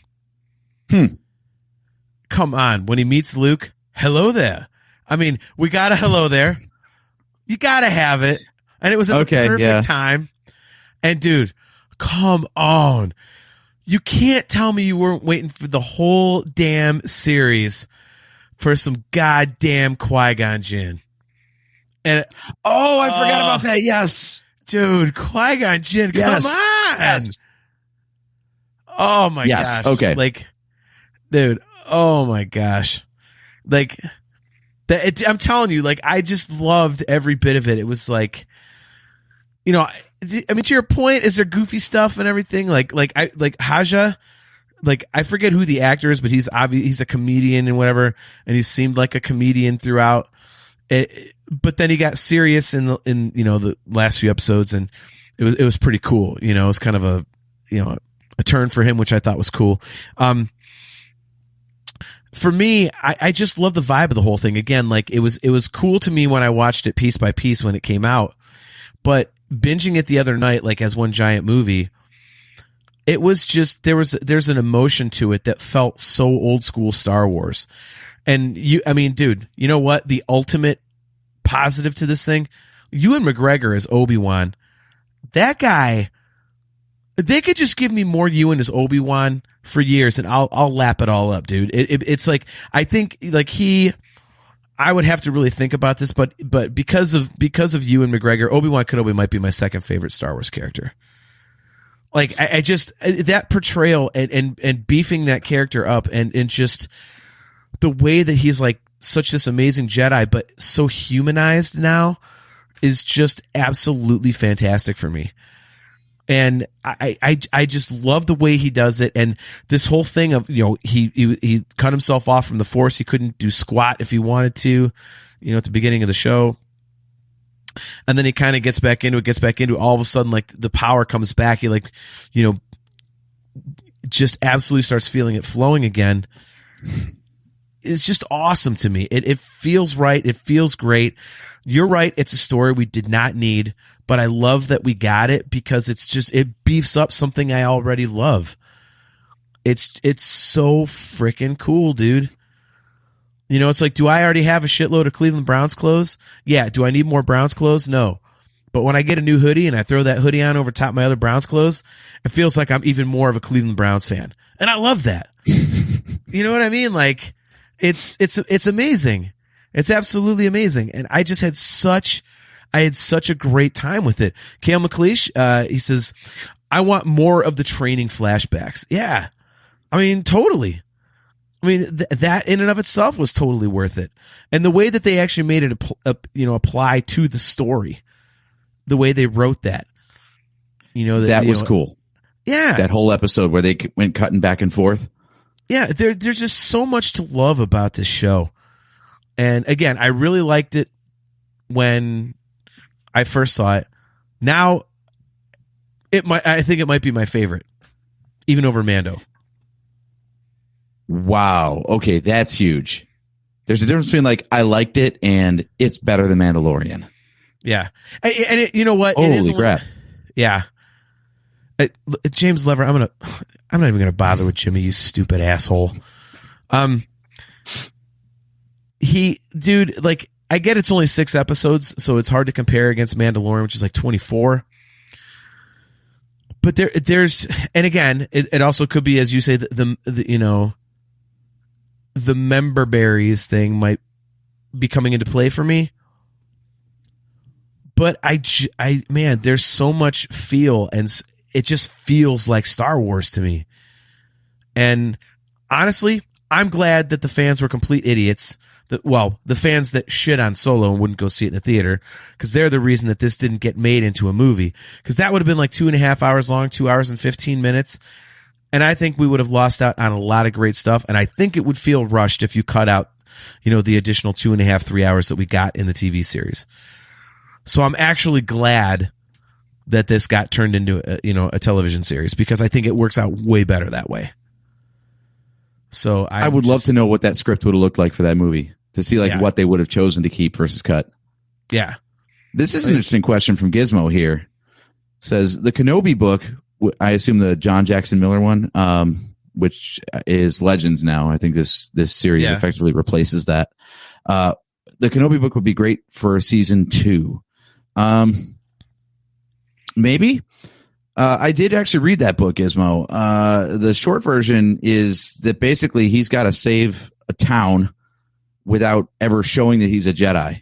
Come on. When he meets Luke, hello there. I mean, we got a hello there. You got to have it. And it was at the perfect time. And dude, come on. You can't tell me you weren't waiting for the whole damn series for some goddamn Qui-Gon Jinn. And I forgot about that. Yes. Dude, Qui-Gon Jinn, come on. Yes. Oh my gosh. Okay. Dude, oh my gosh. I'm telling you, I just loved every bit of it. It was I mean, to your point, is there goofy stuff and everything? Haja, I forget who the actor is, but he's a comedian and whatever, and he seemed like a comedian throughout. But then he got serious in the last few episodes, and it was pretty cool. It was kind of a turn for him, which I thought was cool. For me, I just love the vibe of the whole thing. Again, it was cool to me when I watched it piece by piece when it came out, but binging it the other night, as one giant movie, it was just there's an emotion to it that felt so old school Star Wars. And I mean, dude, you know what? The ultimate positive to this thing, Ewan McGregor as Obi-Wan. That guy, they could just give me more Ewan as Obi-Wan for years, and I'll lap it all up, dude. It's like, I think like I would have to really think about this, but because of Ewan McGregor, Obi-Wan Kenobi might be my second favorite Star Wars character. Like I just that portrayal and beefing that character up and just the way that he's like such this amazing Jedi, but so humanized now is just absolutely fantastic for me. And I just love the way he does it. And this whole thing of, you know, he cut himself off from the Force. He couldn't do squat if he wanted to, you know, at the beginning of the show. And then he kind of gets back into it, all of a sudden, like the power comes back. He like, you know, just absolutely starts feeling it flowing again. It's just awesome to me. It feels right. It feels great. You're right. It's a story we did not need, but I love that we got it because it beefs up something I already love. It's so freaking cool, dude. You know, it's like, do I already have a shitload of Cleveland Browns clothes? Yeah. Do I need more Browns clothes? No. But when I get a new hoodie and I throw that hoodie on over top my other Browns clothes, it feels like I'm even more of a Cleveland Browns fan. And I love that. You know what I mean? Like, it's amazing. It's absolutely amazing. And I just had such a great time with it. Cale McLeish, he says, I want more of the training flashbacks. Yeah. I mean, totally. I mean, that in and of itself was totally worth it. And the way that they actually made it, apply to the story, the way they wrote that, you know, that was cool. Yeah. That whole episode where they went cutting back and forth. Yeah. There's just so much to love about this show. And again, I really liked it when I first saw it. Now I think it might be my favorite, even over Mando. Wow. Okay, that's huge. There's a difference between like I liked it and it's better than Mandalorian. Yeah, and you know what? Holy crap! Yeah, James Lever. I'm not even gonna bother with Jimmy. You stupid asshole. Dude, like I get it's only 6 episodes, so it's hard to compare against Mandalorian, which is like 24. But there's, and again, it also could be, as you say, the you know, the member berries thing might be coming into play for me. But man, there's so much feel, and it just feels like Star Wars to me. And honestly, I'm glad that the fans were complete idiots. The fans that shit on Solo and wouldn't go see it in the theater, because they're the reason that this didn't get made into a movie. Because that would have been like 2.5 hours long, 2 hours and 15 minutes. And I think we would have lost out on a lot of great stuff. And I think it would feel rushed if you cut out, you know, the additional 2.5, 3 hours that we got in the TV series. So I'm actually glad that this got turned into a television series, because I think it works out way better that way. So I would love to know what that script would have looked like for that movie, to see like what they would have chosen to keep versus cut. Yeah. This is an interesting question from Gizmo here. Says the Kenobi book, I assume the John Jackson Miller one, which is Legends now. I think this series effectively replaces that. The Kenobi book would be great for season 2. Maybe. I did actually read that book, Gizmo. The short version is that basically he's got to save a town without ever showing that he's a Jedi.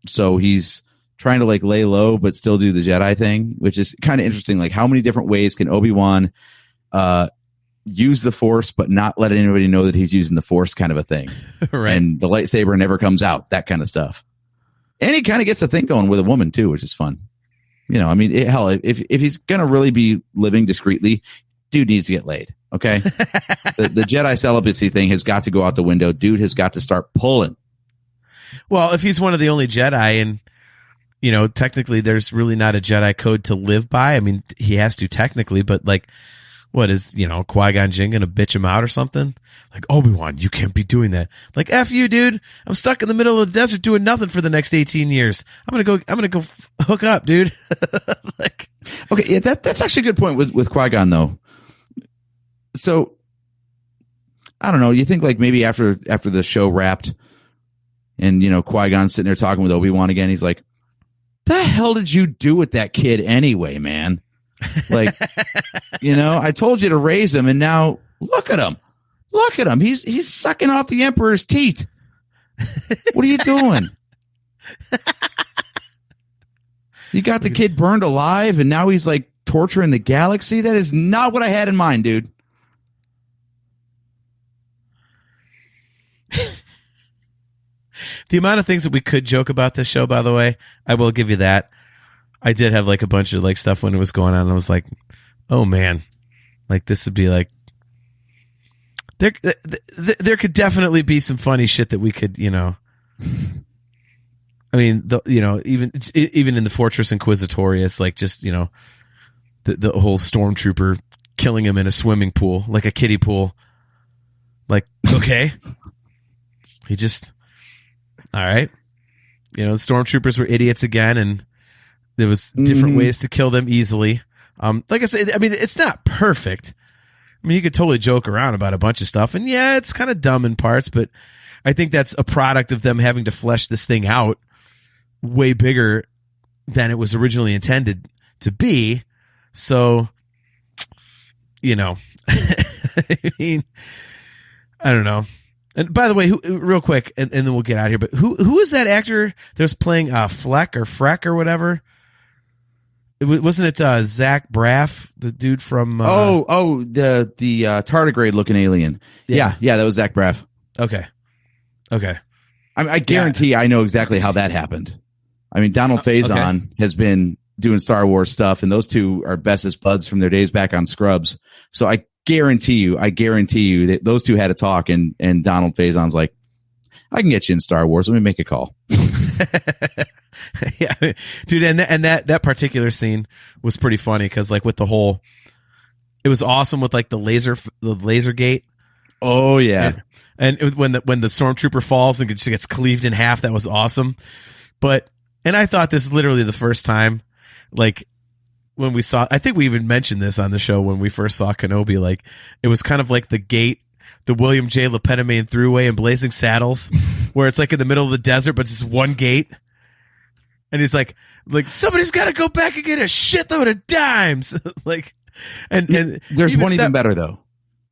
So he's trying to like lay low, but still do the Jedi thing, which is kind of interesting. Like, how many different ways can Obi-Wan use the Force, but not let anybody know that he's using the Force, kind of a thing. Right. And the lightsaber never comes out, that kind of stuff. And he kind of gets the thing going with a woman too, which is fun. You know, I mean, hell, if he's going to really be living discreetly, dude needs to get laid. Okay. the Jedi celibacy thing has got to go out the window. Dude has got to start pulling. Well, if he's one of the only Jedi, and, you know, technically there's really not a Jedi code to live by. I mean, he has to technically, but like, what is, you know, Qui-Gon Jinn going to bitch him out or something? Like, Obi-Wan, you can't be doing that. Like, F you, dude. I'm stuck in the middle of the desert doing nothing for the next 18 years. I'm going to go hook up, dude. Like, okay. Yeah, that's actually a good point with Qui-Gon though. So I don't know. You think like maybe after the show wrapped and, Qui-Gon's sitting there talking with Obi-Wan again. He's like, the hell did you do with that kid anyway, man? Like, I told you to raise him and now look at him. Look at him. He's sucking off the Emperor's teat. What are you doing? You got the kid burned alive and now he's like torturing the galaxy. That is not what I had in mind, dude. The amount of things that we could joke about this show, by the way, I will give you that. I did have like a bunch of like stuff when it was going on. I was like, oh man, like this would be like, there could definitely be some funny shit that we could, I mean, even in the Fortress Inquisitorius, like just, the whole stormtrooper killing him in a swimming pool, like a kiddie pool. Like, okay. He just, all right. The stormtroopers were idiots again, and there was different ways to kill them easily. Like I said, I mean, it's not perfect. I mean, you could totally joke around about a bunch of stuff, and yeah, it's kind of dumb in parts, but I think that's a product of them having to flesh this thing out way bigger than it was originally intended to be. So, I mean, I don't know. And by the way, real quick, and then we'll get out of here. But who is that actor that was playing Fleck or Freck or whatever? Wasn't it Zach Braff, the dude from? The tardigrade looking alien. Yeah, that was Zach Braff. Okay. I guarantee I know exactly how that happened. I mean, Donald Faison has been doing Star Wars stuff, and those two are bestest buds from their days back on Scrubs. So I guarantee you that those two had a talk, and Donald Faison's like, I can get you in Star Wars. Let me make a call. Yeah, dude. And that particular scene was pretty funny. Cause like with it was awesome with like the laser gate. Oh yeah. And when the stormtrooper falls and gets cleaved in half, that was awesome. And I thought this is literally the first time, like, when we saw, I think we even mentioned this on the show when we first saw Kenobi, like, it was kind of like the gate, the William J. Lepetamain Thruway in Blazing Saddles, where it's like in the middle of the desert, but it's just one gate. And he's like somebody's got to go back and get a shitload of dimes. Like, and there's one even better though.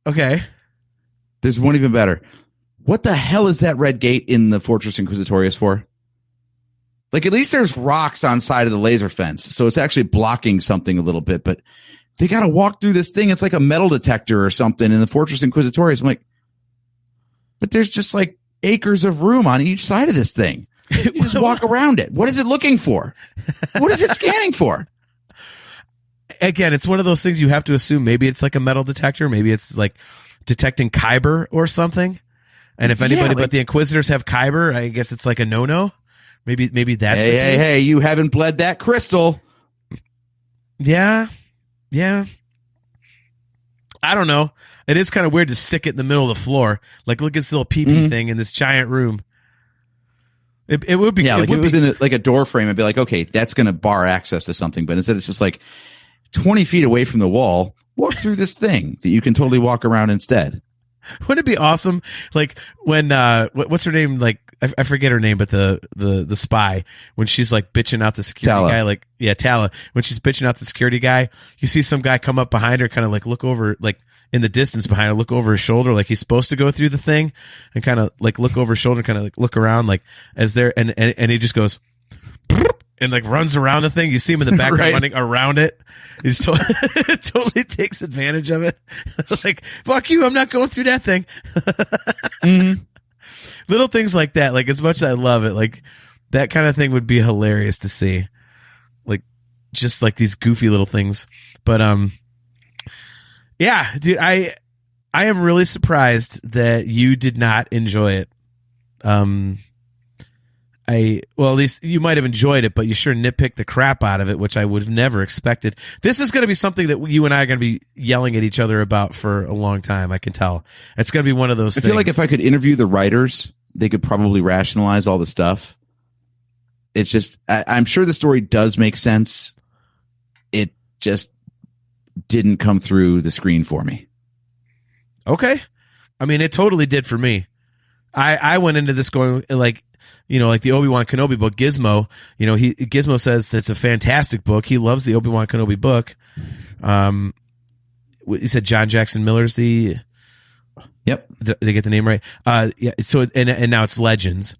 Okay. There's one even better. What the hell is that red gate in the Fortress Inquisitorius for? Like, at least there's rocks on side of the laser fence, so it's actually blocking something a little bit, but they got to walk through this thing. It's like a metal detector or something in the Fortress Inquisitorius. I'm like, but there's just like acres of room on each side of this thing. You just walk around it. What is it looking for? What is it scanning for? Again, it's one of those things you have to assume. Maybe it's like a metal detector. Maybe it's like detecting Kyber or something. And if anybody but the Inquisitors have Kyber, I guess it's like a no-no. Maybe that's the case. Hey, you haven't bled that crystal. Yeah. I don't know. It is kind of weird to stick it in the middle of the floor. Like, look at this little pee-pee thing in this giant room. It would be. Yeah, like it was in a door frame. I'd be like, okay, that's going to bar access to something. But instead, it's just like 20 feet away from the wall. Walk through this thing that you can totally walk around instead. Wouldn't it be awesome? Like when what's her name? Like I forget her name, but the spy, when she's like bitching out the security guy, like Tala. When she's bitching out the security guy, you see some guy come up behind her, kind of like look over, like in the distance behind her, look over his shoulder, like he's supposed to go through the thing, and kind of like look over his shoulder, kind of like look around, like as there, and he just goes and like runs around the thing. You see him in the background right. running around it. He's totally takes advantage of it. Like, fuck you, I'm not going through that thing. Mm-hmm. Little things like that. Like, as much as I love it, like that kind of thing would be hilarious to see. Like, just like these goofy little things. But yeah, dude, I am really surprised that you did not enjoy it. Well, at least you might have enjoyed it, but you sure nitpicked the crap out of it, which I would have never expected. This is going to be something that you and I are going to be yelling at each other about for a long time. I can tell. It's going to be one of those things. I feel like if I could interview the writers, they could probably rationalize all the stuff. It's just, I'm sure the story does make sense. It just didn't come through the screen for me. Okay. I mean, it totally did for me. I went into this going like, like the Obi-Wan Kenobi book, Gizmo. Gizmo says it's a fantastic book. He loves the Obi-Wan Kenobi book. You said John Jackson Miller's the. Yep. Did I get the name right? Yeah. So and now it's Legends,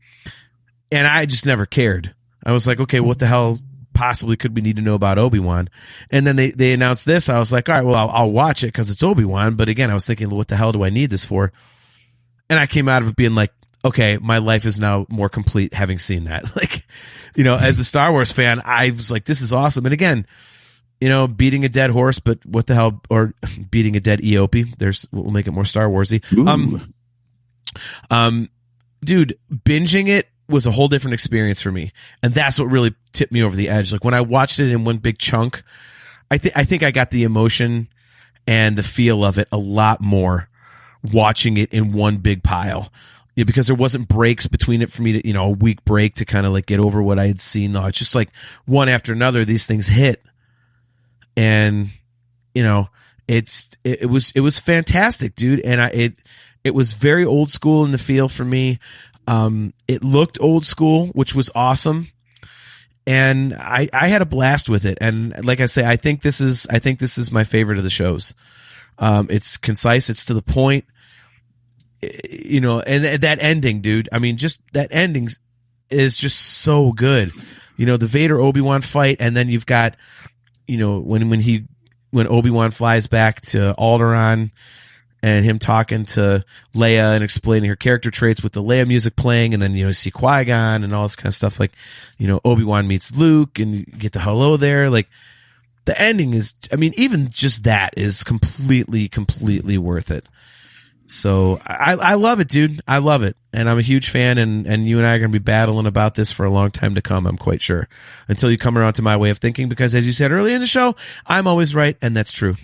and I just never cared. I was like, okay, what the hell possibly could we need to know about Obi-Wan? And then they announced this. I was like, all right, well, I'll watch it because it's Obi-Wan. But again, I was thinking, what the hell do I need this for? And I came out of it being like, okay, my life is now more complete having seen that. Like, as a Star Wars fan, I was like, this is awesome. And again, beating a dead horse, but what the hell, or beating a dead Eopie. We'll make it more Star Warsy. Dude, binging it was a whole different experience for me, and that's what really tipped me over the edge. Like when I watched it in one big chunk, I think I got the emotion and the feel of it a lot more watching it in one big pile. Because there wasn't breaks between it for me to, a week break to kind of like get over what I had seen. No, it's just like one after another, these things hit. And, it was fantastic, dude. And it was very old school in the feel for me. It looked old school, which was awesome. And I had a blast with it. And like I say, I think this is my favorite of the shows. It's concise. It's to the point. And that ending, dude. I mean, just that ending is just so good. The Vader Obi-Wan fight, and then you've got, when Obi-Wan flies back to Alderaan, and him talking to Leia and explaining her character traits with the Leia music playing, and then you see Qui-Gon and all this kind of stuff. Like, Obi-Wan meets Luke, and you get the hello there. Like, the ending is, I mean, even just that is completely worth it. So I love it, dude. I love it. And I'm a huge fan, and you and I are going to be battling about this for a long time to come, I'm quite sure. Until you come around to my way of thinking, because as you said earlier in the show, I'm always right, and that's true.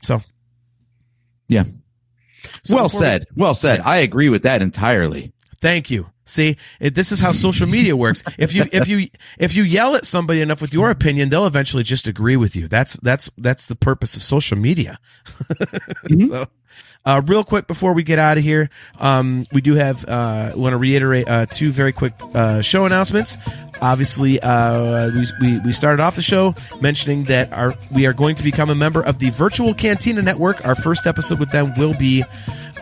So. Yeah. So well said. Yeah. I agree with that entirely. Thank you. See, this is how social media works. If you yell at somebody enough with your opinion, they'll eventually just agree with you. That's the purpose of social media. Mm-hmm. So, real quick before we get out of here, we do have want to reiterate two very quick show announcements. Obviously, we started off the show mentioning that we are going to become a member of the Virtual Cantina Network. Our first episode with them will be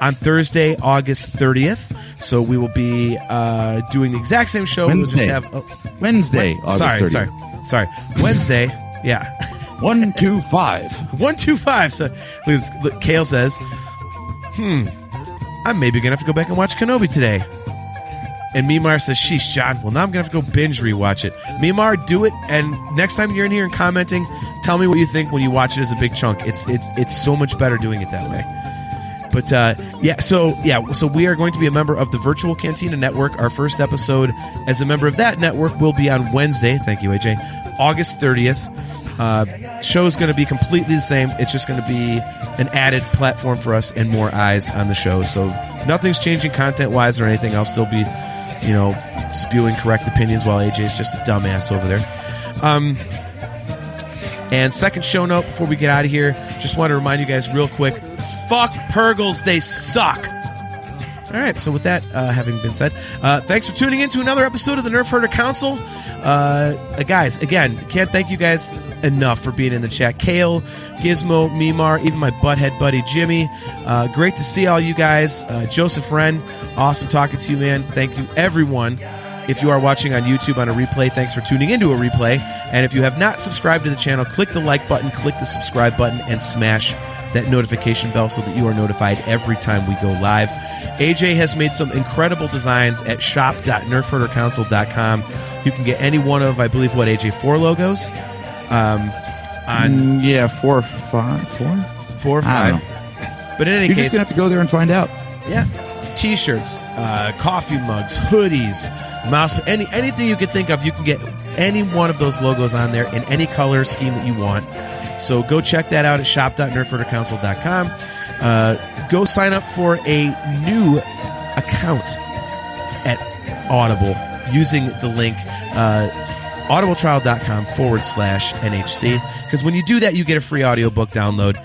on Thursday, August 30th. So we will be doing the exact same show. Wednesday. Wednesday, August 30th. Sorry. Wednesday. Yeah. 125. 125. So look, Kale says, I'm maybe going to have to go back and watch Kenobi today. And Mimar says, sheesh, John. Well, now I'm going to have to go binge rewatch it. Mimar, do it. And next time you're in here and commenting, tell me what you think when you watch it as a big chunk. It's so much better doing it that way. But so we are going to be a member of the Virtual Cantina Network. Our first episode as a member of that network will be on Wednesday. Thank you, AJ. August 30th. Show is going to be completely the same. It's just going to be an added platform for us and more eyes on the show. So nothing's changing content-wise or anything. I'll still be, spewing correct opinions while AJ's just a dumbass over there. And second show note before we get out of here, just want to remind you guys real quick, fuck Purgles, they suck. All right, so with that having been said, thanks for tuning in to another episode of the Nerf Herder Council. Guys, again, can't thank you guys enough for being in the chat. Kale, Gizmo, Mimar, even my butthead buddy Jimmy. Great to see all you guys. Joseph Wren, awesome talking to you, man. Thank you, everyone. If you are watching on YouTube on a replay, thanks for tuning into a replay. And if you have not subscribed to the channel, click the like button, click the subscribe button, and smash that notification bell so that you are notified every time we go live. AJ has made some incredible designs at shop.nerfherdercouncil.com. You can get any one of, I believe, AJ, 4 logos? 4 or 5. 4 or 5. But in any case, case, you're just gonna have to go there and find out. Yeah, T-shirts, coffee mugs, hoodies, mouse, anything you can think of. You can get any one of those logos on there in any color scheme that you want. So go check that out at shop.nerfherdercouncil.com. Go sign up for a new account at Audible using the link audibletrial.com/NHC. Because when you do that, you get a free audiobook download.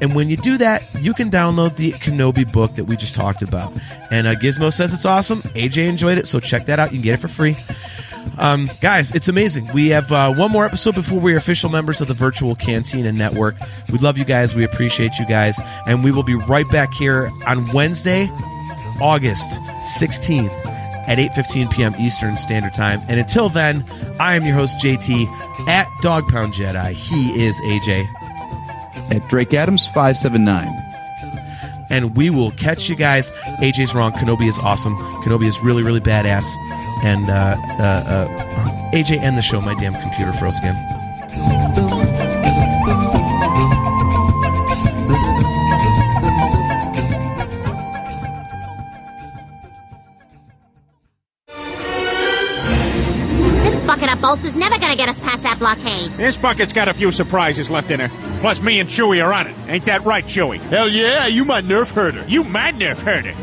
And when you do that, you can download the Kenobi book that we just talked about. And Gizmo says it's awesome. AJ enjoyed it, so check that out. You can get it for free. Guys, it's amazing. We have one more episode before we're official members of the Virtual Cantina Network. We love you guys. We appreciate you guys. And we will be right back here on Wednesday, August 16th at 8:15 p.m. Eastern Standard Time. And until then, I am your host, JT, at Dog Pound Jedi. He is AJ. At Drake Adams 579. And we will catch you guys. AJ's wrong. Kenobi is awesome. Kenobi is really, really badass. And AJ, end the show. My damn computer froze again. This bucket of bolts is never gonna get us past that blockade. This bucket's got a few surprises left in her. Plus, me and Chewie are on it. Ain't that right, Chewie? Hell yeah, you my nerf herder. You my nerf herder.